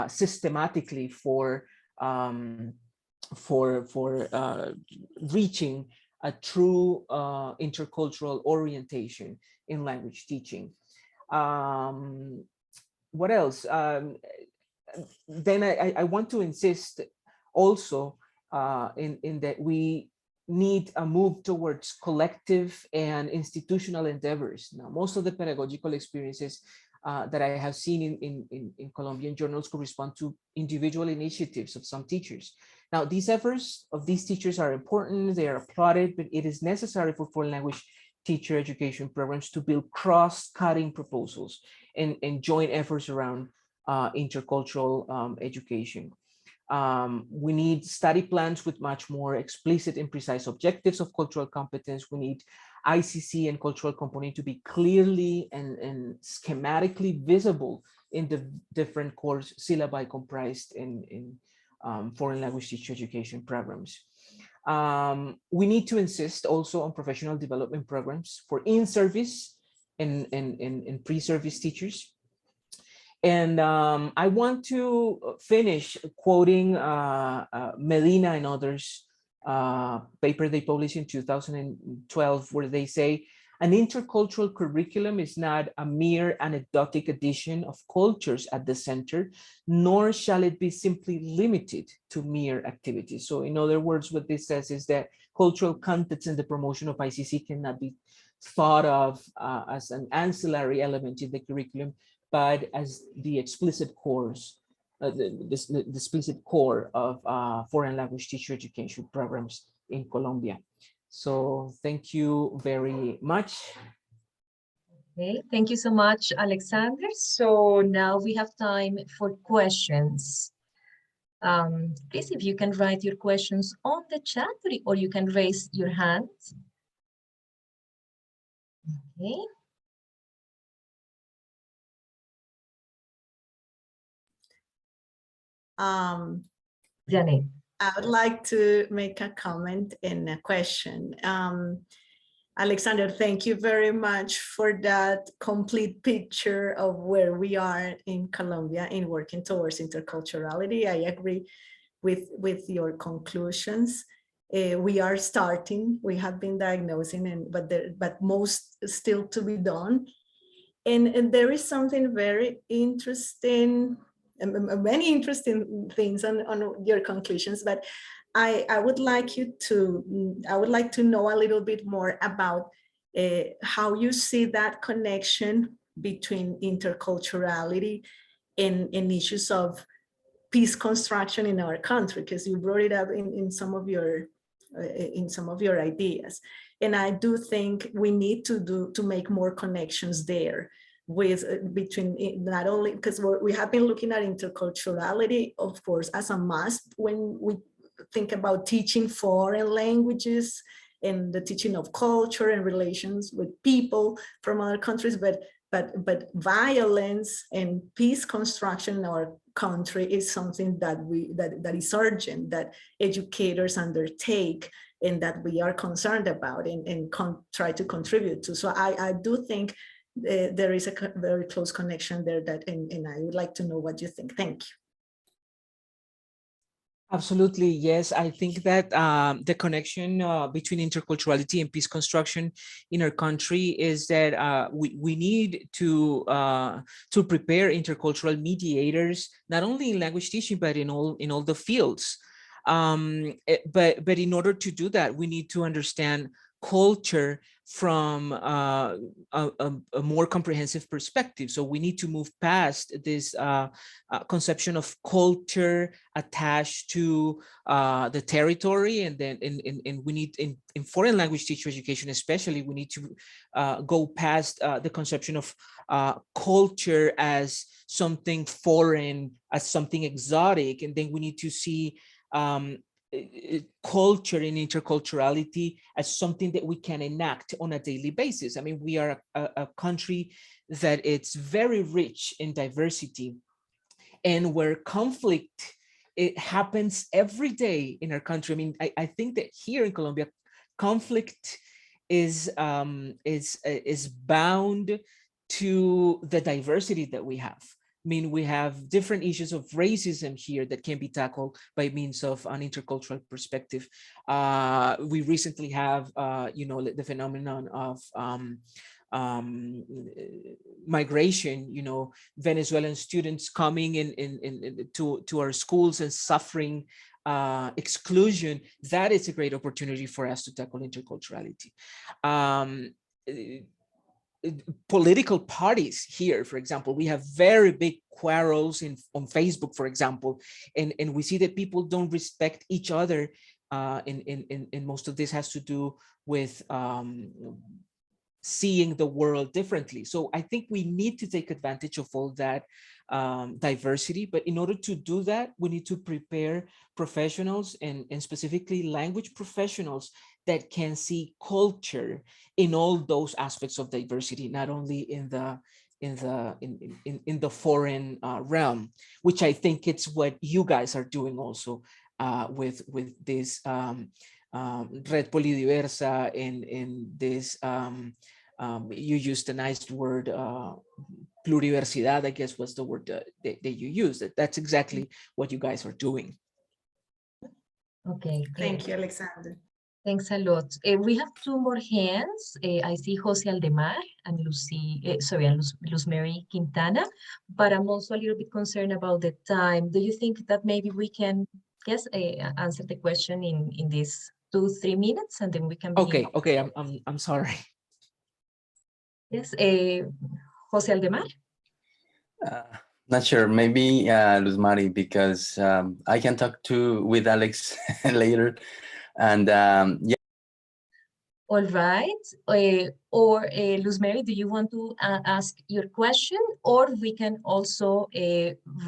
systematically for reaching a true intercultural orientation in language teaching. What else? Then I want to insist also in that we need a move towards collective and institutional endeavors. Now, most of the pedagogical experiences that I have seen in Colombian journals correspond to individual initiatives of some teachers. Now, these efforts of these teachers are important, they are applauded, but it is necessary for foreign language teacher education programs to build cross-cutting proposals and joint efforts around intercultural education. We need study plans with much more explicit and precise objectives of cultural competence. We need ICC and cultural component to be clearly and schematically visible in the different course syllabi comprised in foreign language teacher education programs. We need to insist also on professional development programs for in-service and pre-service teachers. And I want to finish quoting Medina and others' paper they published in 2012, where they say, an intercultural curriculum is not a mere anecdotic addition of cultures at the center, nor shall it be simply limited to mere activities. So in other words, what this says is that cultural contents and the promotion of ICC cannot be thought of as an ancillary element in the curriculum, but as the explicit course, the explicit core of foreign language teacher education programs in Colombia. So thank you very much. Okay, thank you so much, Alexander. So now we have time for questions. Please, if you can write your questions on the chat or you can raise your hand. Okay. Janet. I would like to make a comment and a question. Alexander, thank you very much for that complete picture of where we are in Colombia in working towards interculturality. I agree with your conclusions. We are starting, we have been diagnosing, but most still to be done. And there is something very interesting, many interesting things on your conclusions, but I would like to know a little bit more about how you see that connection between interculturality and issues of peace construction in our country, because you brought it up in some of your ideas. And I do think we need to make more connections there with between not only because we have been looking at interculturality, of course, as a must when we think about teaching foreign languages and the teaching of culture and relations with people from other countries, but violence and peace construction in our country is something that is urgent, that educators undertake and that we are concerned about and try to contribute to. So I do think there is a very close connection there and I would like to know what you think. Thank you. Absolutely, yes. I think that the connection between interculturality and peace construction in our country is that we need to prepare intercultural mediators, not only in language teaching, but in all the fields. But in order to do that, we need to understand culture from a more comprehensive perspective. So we need to move past this conception of culture attached to the territory, and then we need in foreign language teacher education especially, we need to go past the conception of culture as something foreign, as something exotic, and then we need to see culture and interculturality as something that we can enact on a daily basis. I mean, we are a country that it's very rich in diversity, and where conflict, it happens every day in our country. I mean, I think that here in Colombia, conflict is bound to the diversity that we have. I mean, we have different issues of racism here that can be tackled by means of an intercultural perspective. We recently have, the phenomenon of migration, Venezuelan students coming to our schools and suffering exclusion. That is a great opportunity for us to tackle interculturality. Political parties here, for example, we have very big quarrels on Facebook, for example, and we see that people don't respect each other, and most of this has to do with seeing the world differently. So I think we need to take advantage of all that diversity, but in order to do that, we need to prepare professionals and specifically language professionals that can see culture in all those aspects of diversity, not only in the foreign realm, which I think it's what you guys are doing also with this Red Polidiversa in this you used a nice word, pluriversidad, I guess was the word that you used. That's exactly what you guys are doing. Okay. Thank you, Alexander. Thanks a lot. We have two more hands. I see Jose Aldemar and Luz Mary Quintana, but I'm also a little bit concerned about the time. Do you think that maybe we can, answer the question in these 2-3 minutes, and then we can begin? Okay. I'm sorry. Yes, Jose Aldemar. Not sure. Maybe Luz Mari, because I can talk with Alex later. And yeah. All right. Luz Mary, do you want to ask your question, or we can also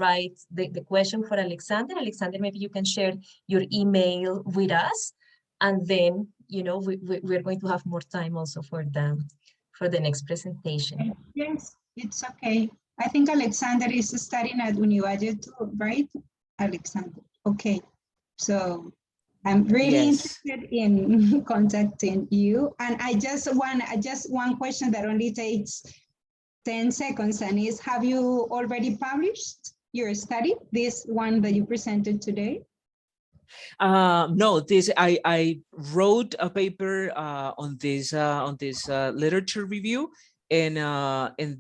write the question for Alexander? Alexander, maybe you can share your email with us, and then, you know, we're going to have more time also for the next presentation. Yes, it's okay. I think Alexander is studying at Universidad too, right? Alexander. Okay. So I'm really interested in contacting you. And I just one question that only takes 10 seconds, and is, have you already published your study, this one that you presented today? No, I wrote a paper on this literature review, and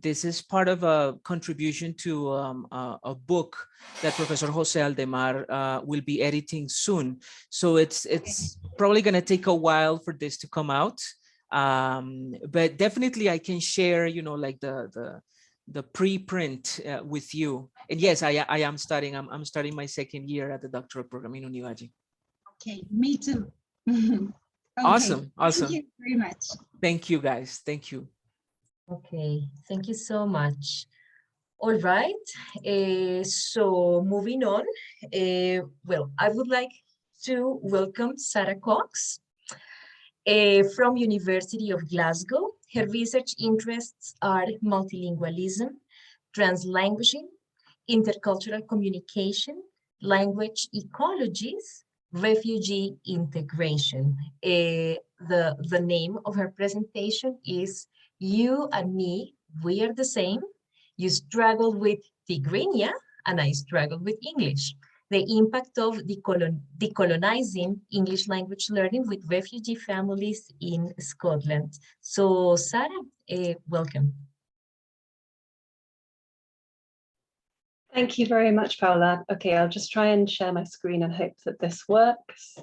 this is part of a contribution to a book that Professor Jose Aldemar will be editing soon. So it's probably going to take a while for this to come out, but definitely I can share, you know, like the preprint with you. And yes, I am studying. I'm starting my second year at the doctoral program in Untitled. Okay, me too. Okay. Awesome. Thank you very much. Thank you, guys. Thank you. Okay, thank you so much. All right, so moving on, well, I would like to welcome Sarah Cox from University of Glasgow. Her research interests are multilingualism, translanguaging, intercultural communication, language ecologies, refugee integration. The name of her presentation is You and Me, We Are the Same. You struggled with Tigrinya, and I struggled with English. The impact of decolonizing English language learning with refugee families in Scotland. So, Sarah, welcome. Thank you very much, Paula. Okay, I'll just try and share my screen and hope that this works.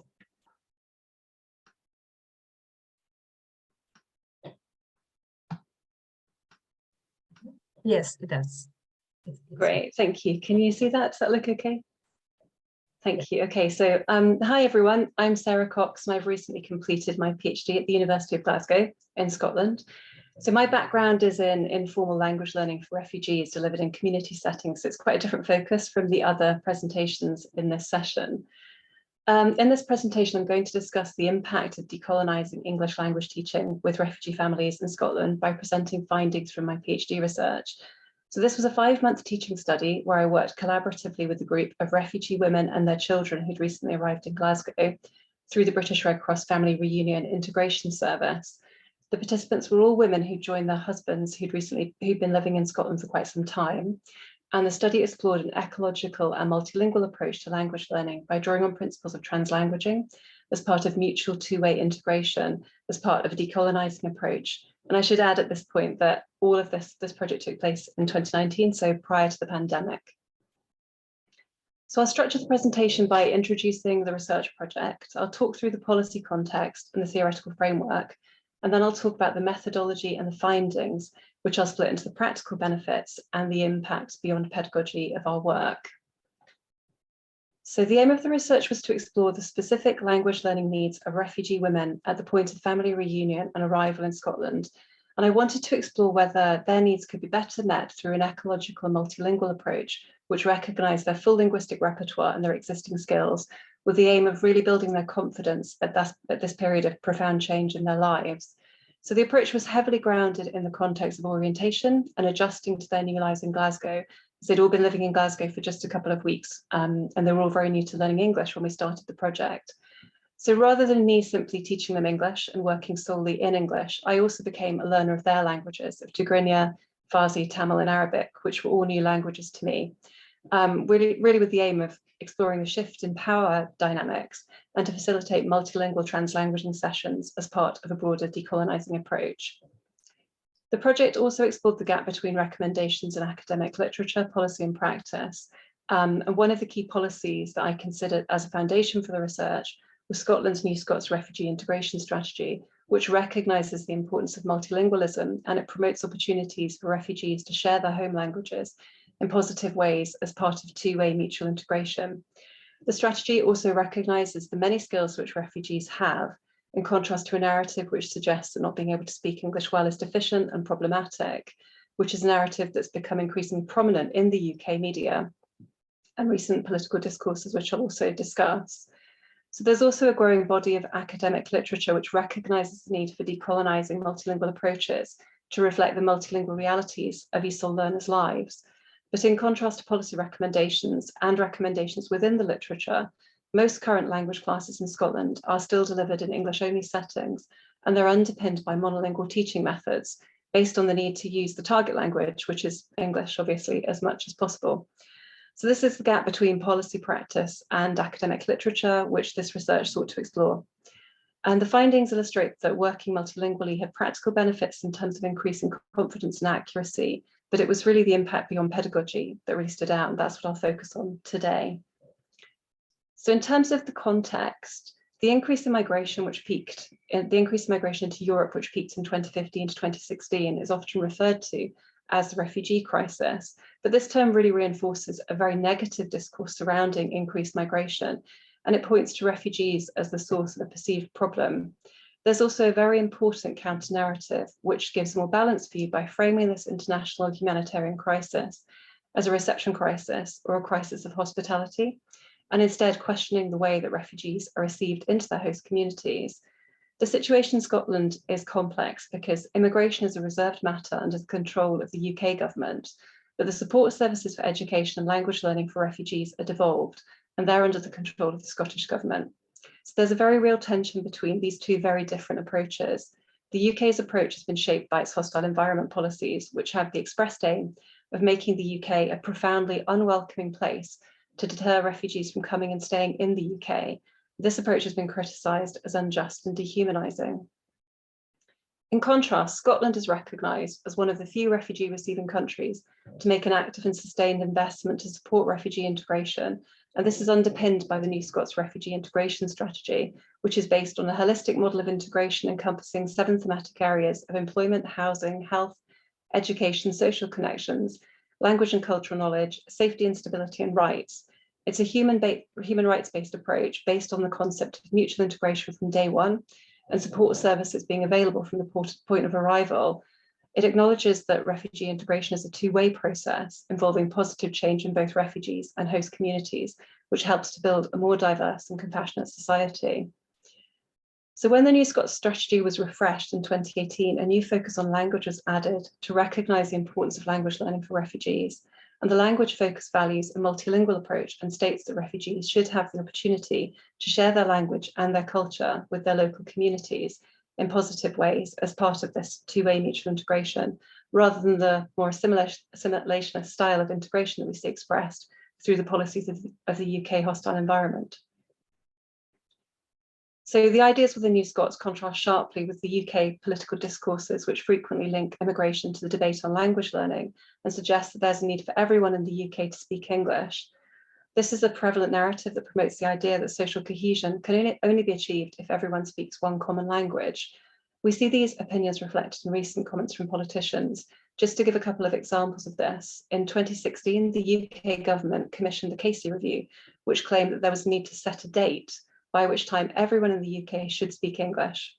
Yes, it does. Great, thank you. Can you see that? Does that look okay? Thank you. Okay, so hi everyone, I'm Sarah Cox and I've recently completed my PhD at the University of Glasgow in Scotland. So my background is in informal language learning for refugees delivered in community settings. So it's quite a different focus from the other presentations in this session. In this presentation, I'm going to discuss the impact of decolonising English language teaching with refugee families in Scotland by presenting findings from my PhD research. So this was a 5-month teaching study where I worked collaboratively with a group of refugee women and their children who'd recently arrived in Glasgow through the British Red Cross Family Reunion Integration Service. The participants were all women who'd joined their husbands who'd been living in Scotland for quite some time. And the study explored an ecological and multilingual approach to language learning by drawing on principles of translanguaging as part of mutual two-way integration, as part of a decolonising approach. And I should add at this point that all of this project took place in 2019, so prior to the pandemic. So I'll structure the presentation by introducing the research project. I'll talk through the policy context and the theoretical framework, and then I'll talk about the methodology and the findings, which I'll split into the practical benefits and the impact beyond pedagogy of our work. So the aim of the research was to explore the specific language learning needs of refugee women at the point of family reunion and arrival in Scotland. And I wanted to explore whether their needs could be better met through an ecological and multilingual approach, which recognised their full linguistic repertoire and their existing skills, with the aim of really building their confidence at this period of profound change in their lives. So the approach was heavily grounded in the context of orientation and adjusting to their new lives in Glasgow. They'd all been living in Glasgow for just a couple of weeks, and they were all very new to learning English when we started the project. So rather than me simply teaching them English and working solely in English, I also became a learner of their languages, of Tigrinya, Farsi, Tamil, and Arabic, which were all new languages to me, really with the aim of exploring the shift in power dynamics and to facilitate multilingual translanguaging sessions as part of a broader decolonising approach. The project also explored the gap between recommendations in academic literature, policy and practice. And one of the key policies that I considered as a foundation for the research was Scotland's New Scots Refugee Integration Strategy, which recognises the importance of multilingualism, and it promotes opportunities for refugees to share their home languages in positive ways as part of two-way mutual integration. The strategy also recognises the many skills which refugees have, in contrast to a narrative which suggests that not being able to speak English well is deficient and problematic, which is a narrative that's become increasingly prominent in the UK media and recent political discourses, which I'll also discuss. So there's also a growing body of academic literature which recognises the need for decolonising multilingual approaches to reflect the multilingual realities of ESOL learners' lives. But in contrast to policy recommendations and recommendations within the literature, most current language classes in Scotland are still delivered in English-only settings, and they're underpinned by monolingual teaching methods based on the need to use the target language, which is English, obviously, as much as possible. So this is the gap between policy practice and academic literature, which this research sought to explore. And the findings illustrate that working multilingually had practical benefits in terms of increasing confidence and accuracy, but it was really the impact beyond pedagogy that really stood out, and that's what I'll focus on today. So in terms of the context, the increase in migration into Europe, which peaked in 2015 to 2016, is often referred to as the refugee crisis, but this term really reinforces a very negative discourse surrounding increased migration, and it points to refugees as the source of a perceived problem. There's also a very important counter-narrative, which gives a more balanced view by framing this international humanitarian crisis as a reception crisis or a crisis of hospitality, and instead questioning the way that refugees are received into their host communities. The situation in Scotland is complex because immigration is a reserved matter under the control of the UK government, but the support services for education and language learning for refugees are devolved, and they're under the control of the Scottish government. So there's a very real tension between these two very different approaches. The UK's approach has been shaped by its hostile environment policies, which have the expressed aim of making the UK a profoundly unwelcoming place to deter refugees from coming and staying in the UK. This approach has been criticised as unjust and dehumanising. In contrast, Scotland is recognised as one of the few refugee receiving countries to make an active and sustained investment to support refugee integration, and this is underpinned by the New Scots Refugee Integration Strategy, which is based on a holistic model of integration encompassing 7 thematic areas of employment, housing, health, education, social connections, language and cultural knowledge, safety and stability, and rights. It's a human rights-based approach based on the concept of mutual integration from day one and support services being available from the point of arrival. It acknowledges that refugee integration is a two-way process involving positive change in both refugees and host communities, which helps to build a more diverse and compassionate society. So when the New Scots strategy was refreshed in 2018, a new focus on language was added to recognise the importance of language learning for refugees. And the language focus values a multilingual approach and states that refugees should have the opportunity to share their language and their culture with their local communities in positive ways as part of this two-way mutual integration, rather than the more assimilationist style of integration that we see expressed through the policies of the UK hostile environment. So the ideas within New Scots contrast sharply with the UK political discourses, which frequently link immigration to the debate on language learning and suggest that there's a need for everyone in the UK to speak English. This is a prevalent narrative that promotes the idea that social cohesion can only be achieved if everyone speaks one common language. We see these opinions reflected in recent comments from politicians. Just to give a couple of examples of this, in 2016, the UK government commissioned the Casey Review, which claimed that there was a need to set a date by which time everyone in the UK should speak English.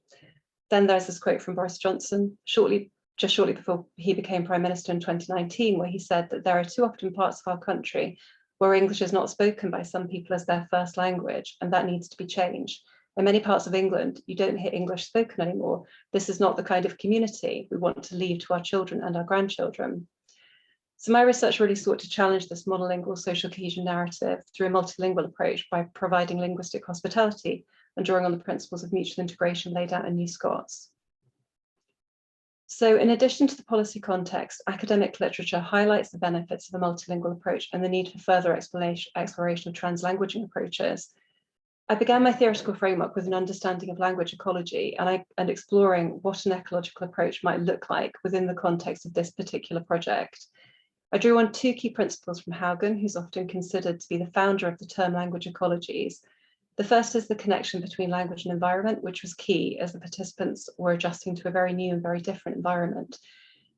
Then there's this quote from Boris Johnson, just shortly before he became Prime Minister in 2019, where he said that there are too often parts of our country where English is not spoken by some people as their first language, and that needs to be changed. In many parts of England, you don't hear English spoken anymore. This is not the kind of community we want to leave to our children and our grandchildren. So my research really sought to challenge this monolingual social cohesion narrative through a multilingual approach by providing linguistic hospitality and drawing on the principles of mutual integration laid out in New Scots. So in addition to the policy context, academic literature highlights the benefits of a multilingual approach and the need for further exploration of translanguaging approaches. I began my theoretical framework with an understanding of language ecology and exploring what an ecological approach might look like within the context of this particular project. I drew on 2 key principles from Haugen, who's often considered to be the founder of the term language ecologies. The first is the connection between language and environment, which was key as the participants were adjusting to a very new and very different environment.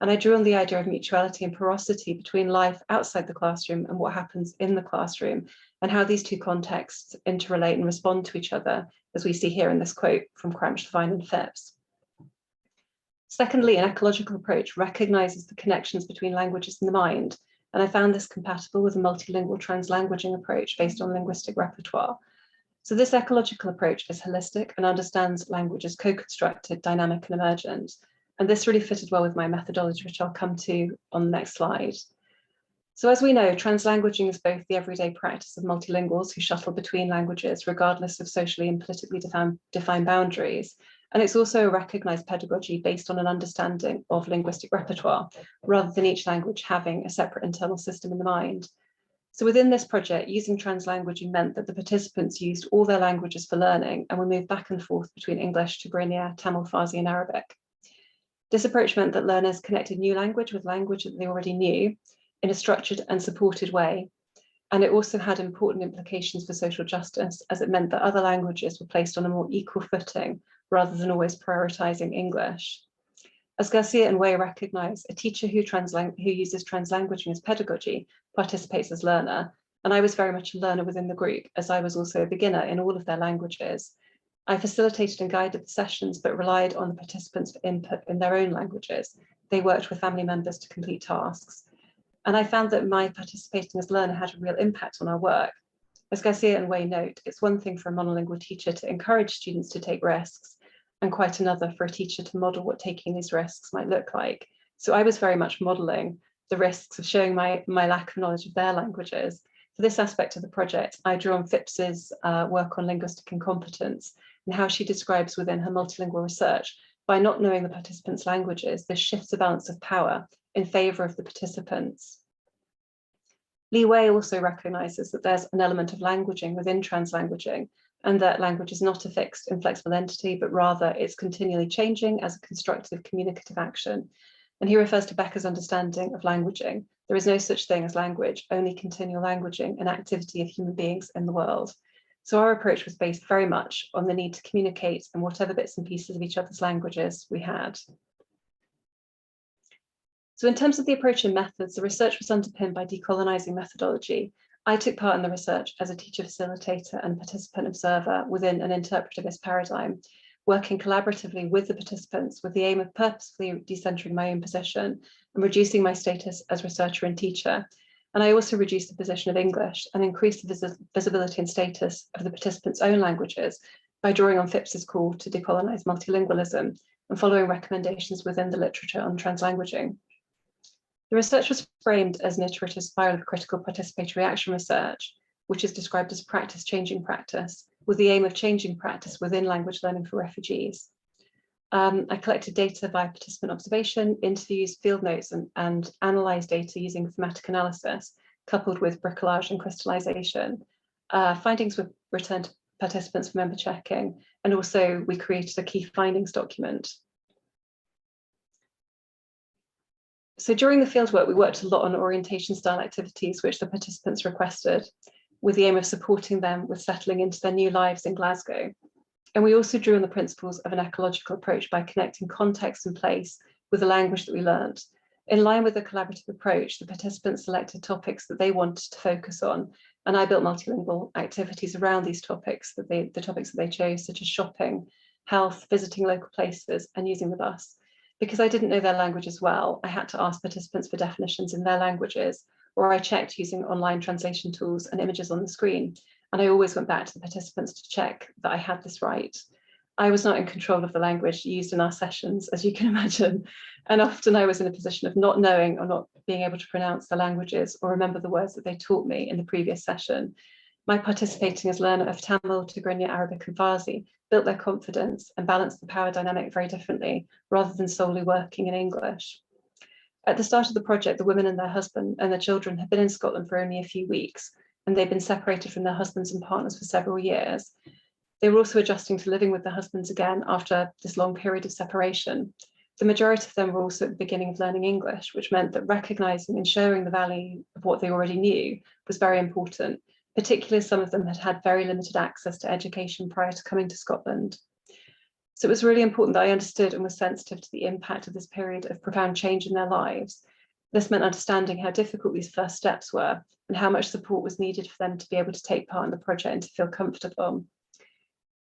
And I drew on the idea of mutuality and porosity between life outside the classroom and what happens in the classroom, and how these two contexts interrelate and respond to each other as we see here in this quote from Cranch, Devine and Phipps. Secondly, an ecological approach recognizes the connections between languages and the mind, and I found this compatible with a multilingual translanguaging approach based on linguistic repertoire. So this ecological approach is holistic and understands language as co-constructed, dynamic and emergent. And this really fitted well with my methodology, which I'll come to on the next slide. So as we know, translanguaging is both the everyday practice of multilinguals who shuttle between languages, regardless of socially and politically defined boundaries. And it's also a recognized pedagogy based on an understanding of linguistic repertoire, rather than each language having a separate internal system in the mind. So within this project, using translanguaging meant that the participants used all their languages for learning, and we moved back and forth between English, Tigrinya, Tamil, Farsi, and Arabic. This approach meant that learners connected new language with language that they already knew in a structured and supported way. And it also had important implications for social justice, as it meant that other languages were placed on a more equal footing rather than always prioritizing English. As Garcia and Way recognize, a teacher who uses translanguaging as pedagogy participates as learner, and I was very much a learner within the group, as I was also a beginner in all of their languages. I facilitated and guided the sessions, but relied on the participants for input in their own languages. They worked with family members to complete tasks. And I found that my participating as learner had a real impact on our work. As Garcia and Way note, it's one thing for a monolingual teacher to encourage students to take risks, and quite another for a teacher to model what taking these risks might look like. So I was very much modeling the risks of showing my lack of knowledge of their languages. For this aspect of the project, I drew on Phipps's work on linguistic incompetence and how she describes within her multilingual research, by not knowing the participants' languages, this shifts the balance of power in favor of the participants. Li Wei also recognizes that there's an element of languaging within translanguaging, and that language is not a fixed, inflexible entity, but rather it's continually changing as a constructive communicative action. And he refers to Becker's understanding of languaging. There is no such thing as language, only continual languaging, an activity of human beings in the world. So our approach was based very much on the need to communicate in whatever bits and pieces of each other's languages we had. So in terms of the approach and methods, the research was underpinned by decolonizing methodology. I took part in the research as a teacher facilitator and participant observer within an interpretivist paradigm, working collaboratively with the participants with the aim of purposefully decentering my own position and reducing my status as researcher and teacher. And I also reduced the position of English and increased the visibility and status of the participants' own languages by drawing on Phipps's call to decolonize multilingualism and following recommendations within the literature on translanguaging. The research was framed as an iterative spiral of critical participatory action research, which is described as practice-changing practice, with the aim of changing practice within language learning for refugees. I collected data via participant observation, interviews, field notes, and analysed data using thematic analysis, coupled with bricolage and crystallization. Findings were returned to participants for member checking, and also we created a key findings document. So during the fieldwork, we worked a lot on orientation style activities, which the participants requested, with the aim of supporting them with settling into their new lives in Glasgow. And we also drew on the principles of an ecological approach by connecting context and place with the language that we learned. In line with the collaborative approach, the participants selected topics that they wanted to focus on, and I built multilingual activities around these topics, the topics that they chose, such as shopping, health, visiting local places, and using the bus. Because I didn't know their languages well, I had to ask participants for definitions in their languages, or I checked using online translation tools and images on the screen. And I always went back to the participants to check that I had this right. I was not in control of the language used in our sessions, as you can imagine. And often I was in a position of not knowing or not being able to pronounce the languages or remember the words that they taught me in the previous session. My participating as learner of Tamil, Tigrinya, Arabic and Farsi built their confidence and balanced the power dynamic very differently, rather than solely working in English. At the start of the project, the women and their husband and their children had been in Scotland for only a few weeks, and they'd been separated from their husbands and partners for several years. They were also adjusting to living with their husbands again after this long period of separation. The majority of them were also at the beginning of learning English, which meant that recognizing and showing the value of what they already knew was very important, particularly as some of them had had very limited access to education prior to coming to Scotland. So it was really important that I understood and was sensitive to the impact of this period of profound change in their lives. This meant understanding how difficult these first steps were and how much support was needed for them to be able to take part in the project and to feel comfortable.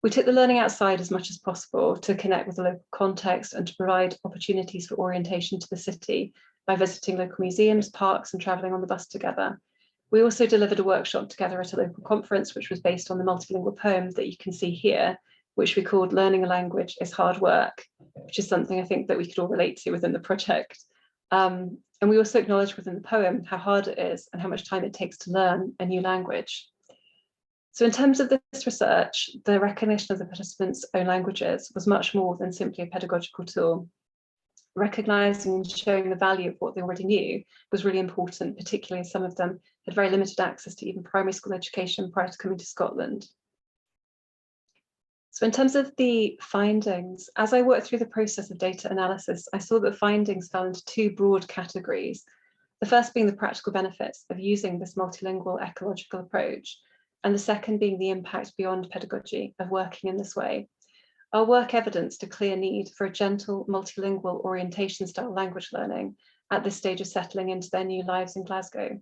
We took the learning outside as much as possible to connect with the local context and to provide opportunities for orientation to the city by visiting local museums, parks, and traveling on the bus together. We also delivered a workshop together at a local conference, which was based on the multilingual poem that you can see here, which we called Learning a Language is Hard Work, which is something I think that we could all relate to within the project. And we also acknowledged within the poem how hard it is and how much time it takes to learn a new language. So in terms of this research, the recognition of the participants' own languages was much more than simply a pedagogical tool. Recognizing and showing the value of what they already knew was really important, particularly as some of them had very limited access to even primary school education prior to coming to Scotland. So in terms of the findings, as I worked through the process of data analysis, I saw that findings fell into two broad categories. The first being the practical benefits of using this multilingual ecological approach, and the second being the impact beyond pedagogy of working in this way. Our work evidenced a clear need for a gentle multilingual orientation style language learning at this stage of settling into their new lives in Glasgow.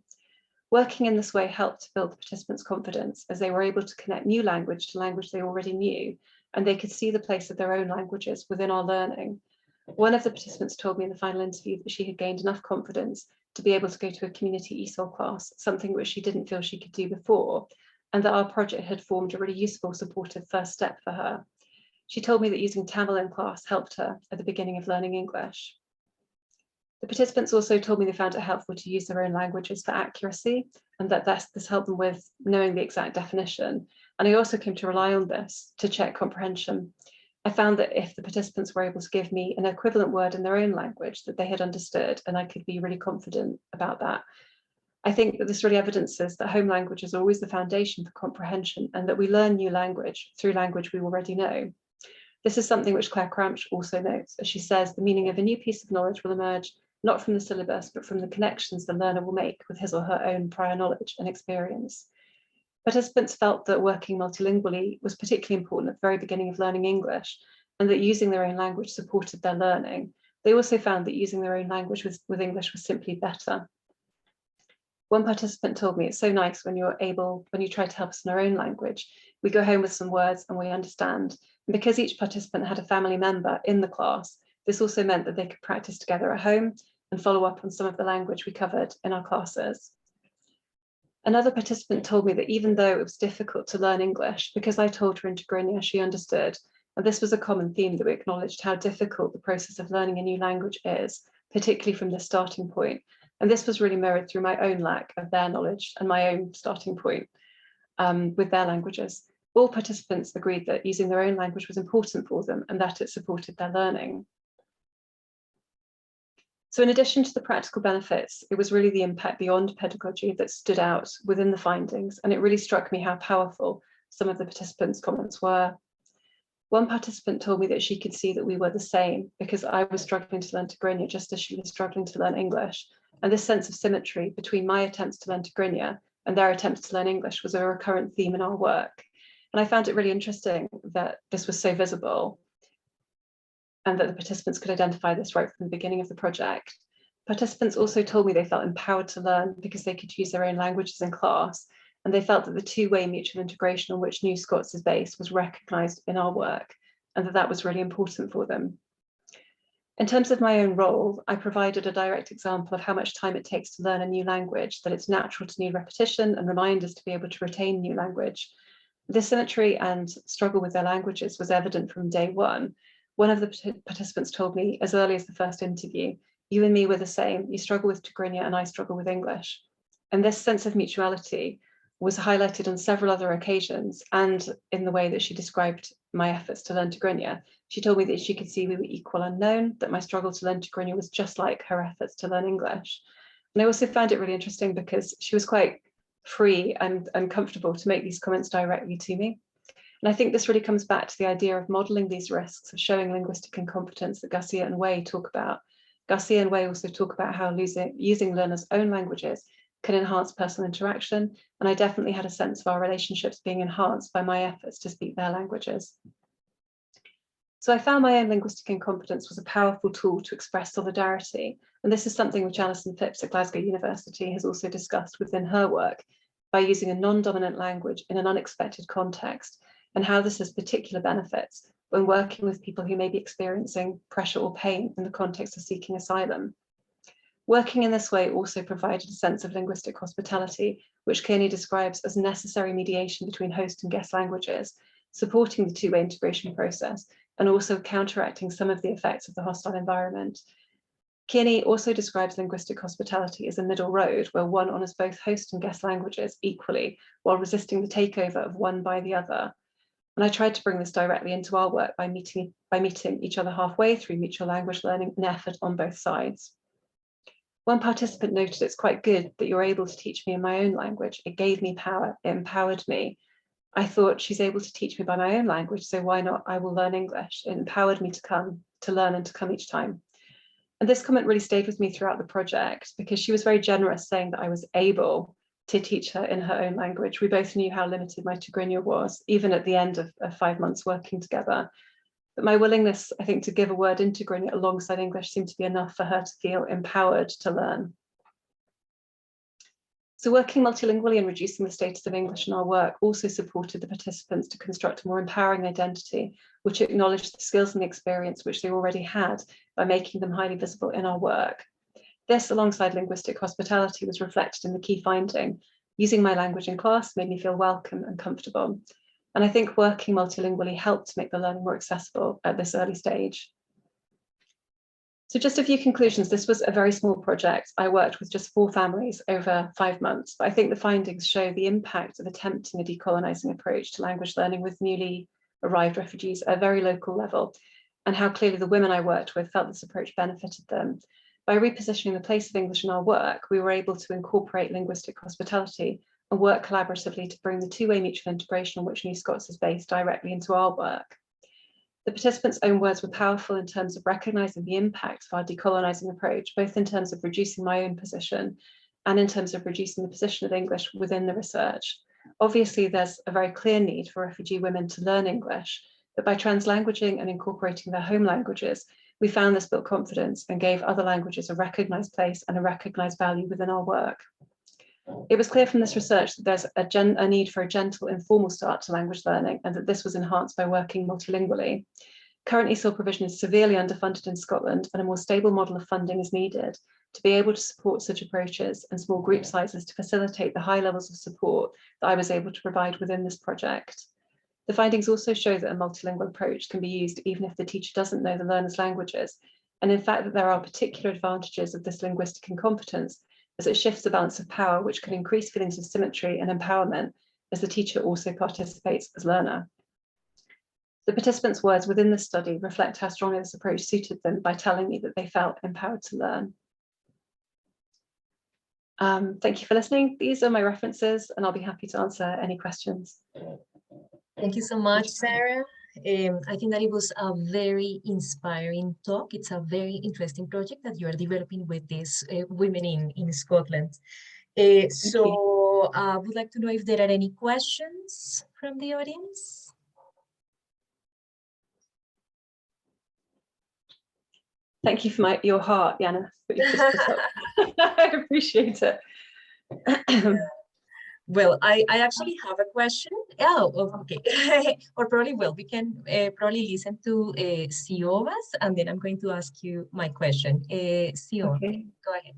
Working in this way helped to build the participants' confidence as they were able to connect new language to language they already knew, and they could see the place of their own languages within our learning. One of the participants told me in the final interview that she had gained enough confidence to be able to go to a community ESOL class, something which she didn't feel she could do before, and that our project had formed a really useful, supportive first step for her. She told me that using Tamil in class helped her at the beginning of learning English. The participants also told me they found it helpful to use their own languages for accuracy, and that this helped them with knowing the exact definition. And I also came to rely on this to check comprehension. I found that if the participants were able to give me an equivalent word in their own language that they had understood, and I could be really confident about that. I think that this really evidences that home language is always the foundation for comprehension, and that we learn new language through language we already know. This is something which Claire Cramch also notes, as she says, the meaning of a new piece of knowledge will emerge not from the syllabus, but from the connections the learner will make with his or her own prior knowledge and experience. Participants felt that working multilingually was particularly important at the very beginning of learning English, and that using their own language supported their learning. They also found that using their own language with English was simply better. One participant told me, it's so nice when you try to help us in our own language, we go home with some words and we understand. And because each participant had a family member in the class, this also meant that they could practice together at home and follow up on some of the language we covered in our classes. Another participant told me that even though it was difficult to learn English, because I told her in Tigrinya, she understood. And this was a common theme, that we acknowledged how difficult the process of learning a new language is, particularly from the starting point. And this was really mirrored through my own lack of their knowledge and my own starting point with their languages. All participants agreed that using their own language was important for them and that it supported their learning. So in addition to the practical benefits, it was really the impact beyond pedagogy that stood out within the findings. And it really struck me how powerful some of the participants' comments were. One participant told me that she could see that we were the same because I was struggling to learn Tigrinya just as she was struggling to learn English. And this sense of symmetry between my attempts to learn Tigrinya and their attempts to learn English was a recurrent theme in our work. And I found it really interesting that this was so visible and that the participants could identify this right from the beginning of the project. Participants also told me they felt empowered to learn because they could use their own languages in class, and they felt that the two-way mutual integration on which New Scots is based was recognised in our work, and that was really important for them. In terms of my own role, I provided a direct example of how much time it takes to learn a new language, that it's natural to need repetition and reminders to be able to retain new language. This symmetry and struggle with their languages was evident from day one. One of the participants told me as early as the first interview, you and me were the same. You struggle with Tigrinya and I struggle with English. And this sense of mutuality was highlighted on several other occasions, and in the way that she described my efforts to learn Tigrinya. She told me that she could see we were equal unknown, that my struggle to learn Tigrinya was just like her efforts to learn English. And I also found it really interesting because she was quite free and comfortable to make these comments directly to me. And I think this really comes back to the idea of modelling these risks of showing linguistic incompetence that Garcia and Way talk about. Garcia and Way also talk about how using learners' own languages can enhance personal interaction. And I definitely had a sense of our relationships being enhanced by my efforts to speak their languages. So I found my own linguistic incompetence was a powerful tool to express solidarity. And this is something which Alison Phipps at Glasgow University has also discussed within her work. By using a non-dominant language in an unexpected context, and how this has particular benefits when working with people who may be experiencing pressure or pain in the context of seeking asylum. Working in this way also provided a sense of linguistic hospitality, which Kearney describes as necessary mediation between host and guest languages, supporting the two-way integration process, and also counteracting some of the effects of the hostile environment. Kearney also describes linguistic hospitality as a middle road where one honours both host and guest languages equally while resisting the takeover of one by the other. And I tried to bring this directly into our work by meeting each other halfway through mutual language learning and effort on both sides. One participant noted, "It's quite good that you're able to teach me in my own language. It gave me power, it empowered me. I thought, she's able to teach me by my own language, so why not? I will learn English." It empowered me to learn and to come each time. And this comment really stayed with me throughout the project because she was very generous, saying that I was able to teach her in her own language. We both knew how limited my Tigrinya was, even at the end of 5 months working together. But my willingness, I think, to give a word in Tigrinya alongside English seemed to be enough for her to feel empowered to learn. So working multilingually and reducing the status of English in our work also supported the participants to construct a more empowering identity, which acknowledged the skills and the experience which they already had by making them highly visible in our work. This, alongside linguistic hospitality, was reflected in the key finding. Using my language in class made me feel welcome and comfortable. And I think working multilingually helped to make the learning more accessible at this early stage. So just a few conclusions. This was a very small project. I worked with just 4 families over 5 months, but I think the findings show the impact of attempting a decolonizing approach to language learning with newly arrived refugees at a very local level, and how clearly the women I worked with felt this approach benefited them. By repositioning the place of English in our work, we were able to incorporate linguistic hospitality and work collaboratively to bring the two-way mutual integration on which New Scots is based directly into our work. The participants' own words were powerful in terms of recognising the impact of our decolonising approach, both in terms of reducing my own position and in terms of reducing the position of English within the research. Obviously, there's a very clear need for refugee women to learn English, but by translanguaging and incorporating their home languages, we found this built confidence and gave other languages a recognised place and a recognised value within our work. It was clear from this research that there's a need for a gentle, informal start to language learning, and that this was enhanced by working multilingually. Currently, SIL provision is severely underfunded in Scotland, and a more stable model of funding is needed to be able to support such approaches and small group sizes to facilitate the high levels of support that I was able to provide within this project. The findings also show that a multilingual approach can be used even if the teacher doesn't know the learner's languages, and in fact that there are particular advantages of this linguistic incompetence as it shifts the balance of power, which can increase feelings of symmetry and empowerment as the teacher also participates as learner. The participants' words within the study reflect how strongly this approach suited them by telling me that they felt empowered to learn. Thank you for listening. These are my references, and I'll be happy to answer any questions. Thank you so much, Sarah. I think that it was a very inspiring talk. It's a very interesting project that you are developing with these women in Scotland. So I would like to know if there are any questions from the audience. Thank you for your heart, Yana. I appreciate it. Well, I actually have a question. Oh, okay. Or probably, well, we can probably listen to Siobas, and then I'm going to ask you my question. Siobas, okay. Go ahead.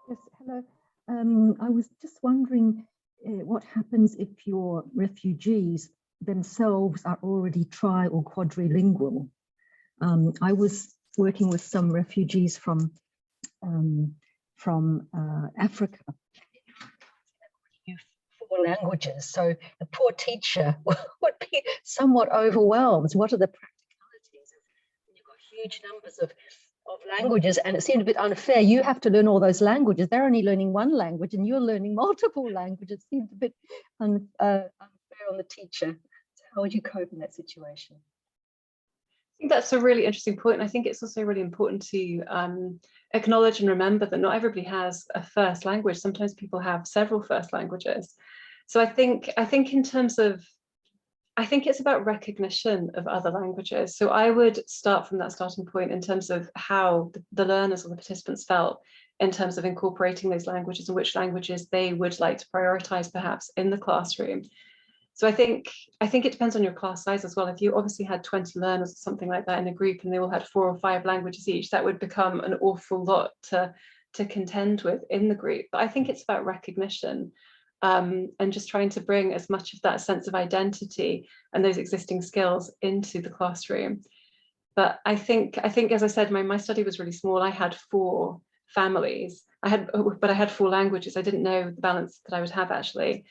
Yes, hello. I was just wondering what happens if your refugees themselves are already tri or quadrilingual. I was working with some refugees from Africa. 4 languages, so the poor teacher would be somewhat overwhelmed. What are the practicalities when you've got huge numbers of languages? And it seemed a bit unfair. You have to learn all those languages. They're only learning one language and you're learning multiple languages. It seemed a bit unfair on the teacher. So how would you cope in that situation? I think that's a really interesting point. And I think it's also really important to acknowledge and remember that not everybody has a first language. Sometimes people have several first languages. So I think in terms of, I think it's about recognition of other languages. So I would start from that starting point in terms of how the learners or the participants felt in terms of incorporating those languages and which languages they would like to prioritize perhaps in the classroom. So I think it depends on your class size as well. If you obviously had 20 learners or something like that in a group and they all had 4 or 5 languages each, that would become an awful lot to contend with in the group. But I think it's about recognition, and just trying to bring as much of that sense of identity and those existing skills into the classroom. But I think, as I said, my study was really small. I had 4 families. I had 4 languages. I didn't know the balance that I would have actually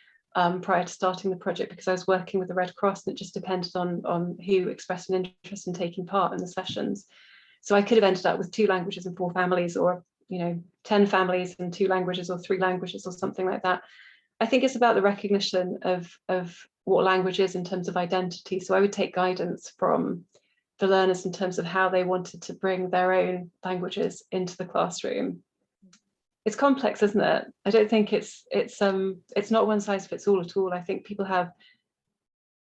prior to starting the project, because I was working with the Red Cross, and it just depended on who expressed an interest in taking part in the sessions. So I could have ended up with 2 languages and 4 families, or 10 families and 2 languages, or 3 languages, or something like that. I think it's about the recognition of what language is in terms of identity. So I would take guidance from the learners in terms of how they wanted to bring their own languages into the classroom. It's complex, isn't it? I don't think it's not one size fits all at all. I think people have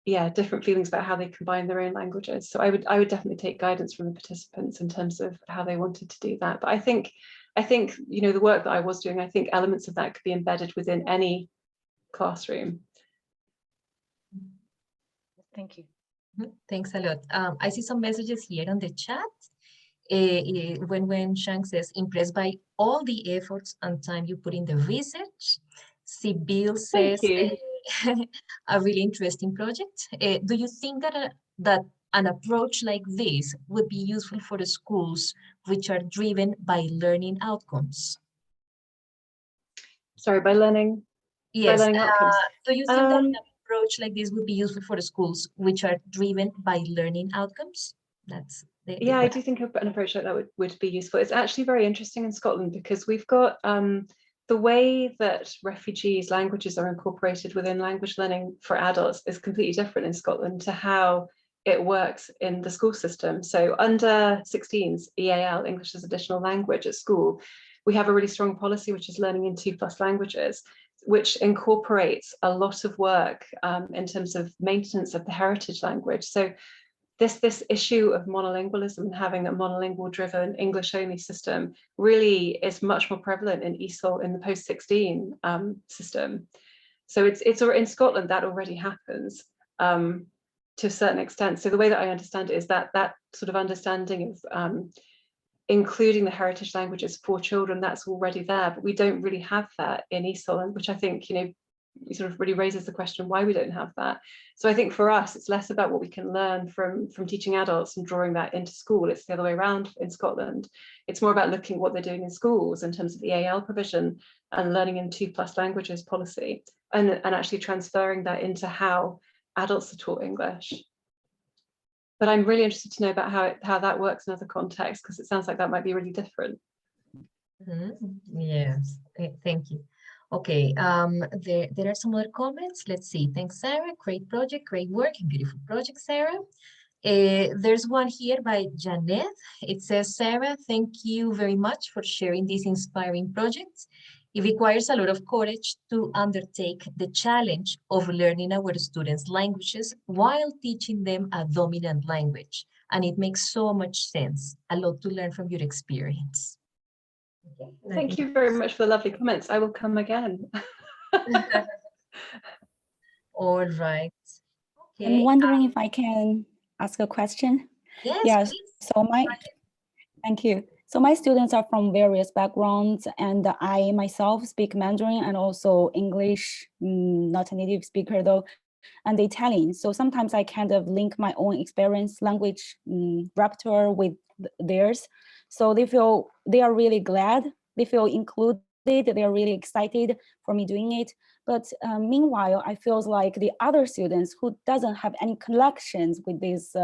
different feelings about how they combine their own languages. So I would definitely take guidance from the participants in terms of how they wanted to do that. But I think the work that I was doing, I think elements of that could be embedded within any classroom. Thank you. Thanks a lot. I see some messages here on the chat. When Shang says, impressed by all the efforts and time you put in the research. Sibyl says, a really interesting project. Do you think that an approach like this would be useful for the schools which are driven by learning outcomes? Sorry, by learning? Yes. By learning outcomes. Do you think that an approach like this would be useful for the schools which are driven by learning outcomes? That's I do think an approach like that would be useful. It's actually very interesting in Scotland, because we've got the way that refugees' languages are incorporated within language learning for adults is completely different in Scotland to how it works in the school system. So under 16s, EAL, English as Additional Language at school, we have a really strong policy, which is learning in 2+ languages, which incorporates a lot of work in terms of maintenance of the heritage language. So this issue of monolingualism and having a monolingual driven English only system really is much more prevalent in ESOL in the post-16 system. So it's in Scotland that already happens to a certain extent. So the way that I understand it is that sort of understanding of including the heritage languages for children, that's already there, but we don't really have that in ESOL, which I think sort of really raises the question why we don't have that. So I think for us, it's less about what we can learn from teaching adults and drawing that into school. It's the other way around in Scotland. It's more about looking at what they're doing in schools in terms of the EAL provision and learning in 2+ languages policy, and actually transferring that into how adults are taught English. But I'm really interested to know about how that works in other contexts, because it sounds like that might be really different. Yes, thank you. Okay, there are some other comments. Let's see. Thanks, Sarah. Great project, great work, and beautiful project, Sarah. There's one here by Janet. It says, Sarah, thank you very much for sharing this inspiring project. It requires a lot of courage to undertake the challenge of learning our students' languages while teaching them a dominant language. And it makes so much sense. A lot to learn from your experience. Okay, thank you very much for the lovely comments. I will come again. All right. Okay. I'm wondering if I can ask a question. Yes, please. So thank you. So my students are from various backgrounds, and I myself speak Mandarin and also English, not a native speaker though, and Italian. So sometimes I kind of link my own experience, language repertoire with theirs. So they are really glad, they feel included, they are really excited for me doing it. But meanwhile, I feel like the other students who doesn't have any connections with these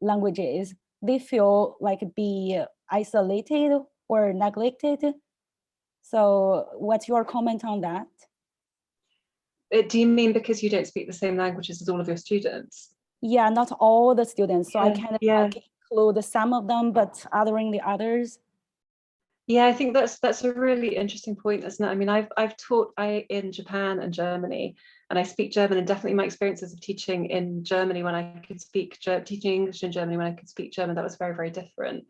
languages, they feel like be isolated or neglected. So what's your comment on that? Do you mean because you don't speak the same languages as all of your students? Yeah, not all the students. So I kind of like include some of them, but othering the others. Yeah, I think that's a really interesting point, isn't it? I mean, I've taught in Japan and Germany, and I speak German, and definitely my experiences of teaching in Germany when I could speak teaching English in Germany when I could speak German, that was very, very different.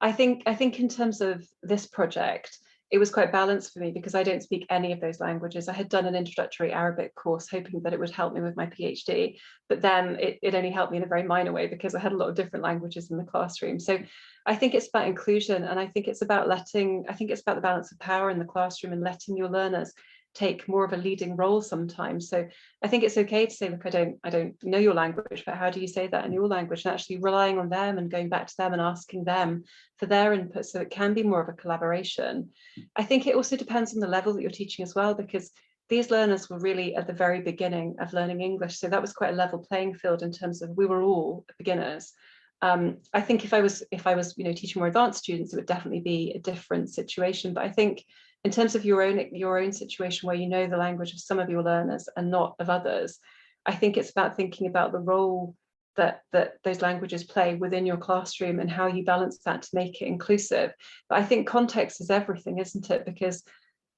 I think in terms of this project, it was quite balanced for me because I don't speak any of those languages. I had done an introductory Arabic course hoping that it would help me with my PhD, but then it only helped me in a very minor way because I had a lot of different languages in the classroom. So I think it's about inclusion, and I think it's about the balance of power in the classroom and letting your learners take more of a leading role sometimes. So I think it's okay to say, look, I don't know your language, but how do you say that in your language? And actually relying on them and going back to them and asking them for their input, so it can be more of a collaboration. I think it also depends on the level that you're teaching as well, because these learners were really at the very beginning of learning English. So that was quite a level playing field in terms of we were all beginners. I think if I was teaching more advanced students, it would definitely be a different situation. But I think in terms of your own situation where you know the language of some of your learners and not of others, I think it's about thinking about the role that those languages play within your classroom and how you balance that to make it inclusive. But I think context is everything, isn't it? Because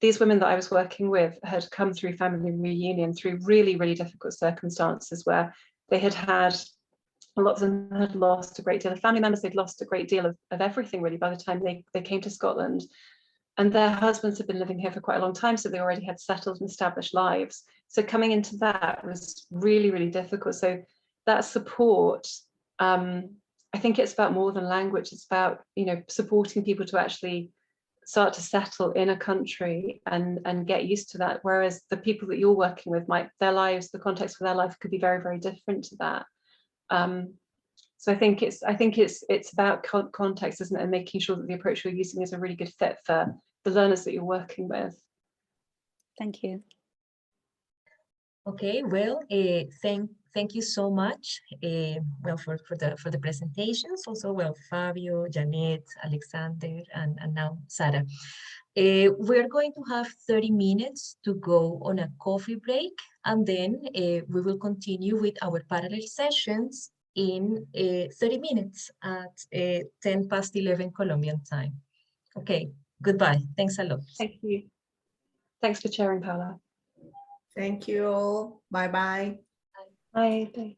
these women that I was working with had come through family reunion through really, really difficult circumstances where they had a lot of them had lost a great deal of family members. They'd lost a great deal of everything really by the time they came to Scotland. And their husbands had been living here for quite a long time, so they already had settled and established lives. So coming into that was really, really difficult. So that support, I think it's about more than language. It's about, supporting people to actually start to settle in a country and get used to that. Whereas the people that you're working with, the context for their life could be very, very different to that. So I think it's about context, isn't it, and making sure that the approach you're using is a really good fit for the learners that you're working with. Thank you. Okay, well, thank you so much. Well, for the presentations, also, well, Fabio, Janet, Alexander, and now Sarah. We're going to have 30 minutes to go on a coffee break, and then we will continue with our parallel sessions in 30 minutes at 10 past 11 Colombian time. Okay, goodbye. Thanks a lot. Thank you. Thanks for sharing, Paula. Thank you all. Bye-bye. Bye. Bye.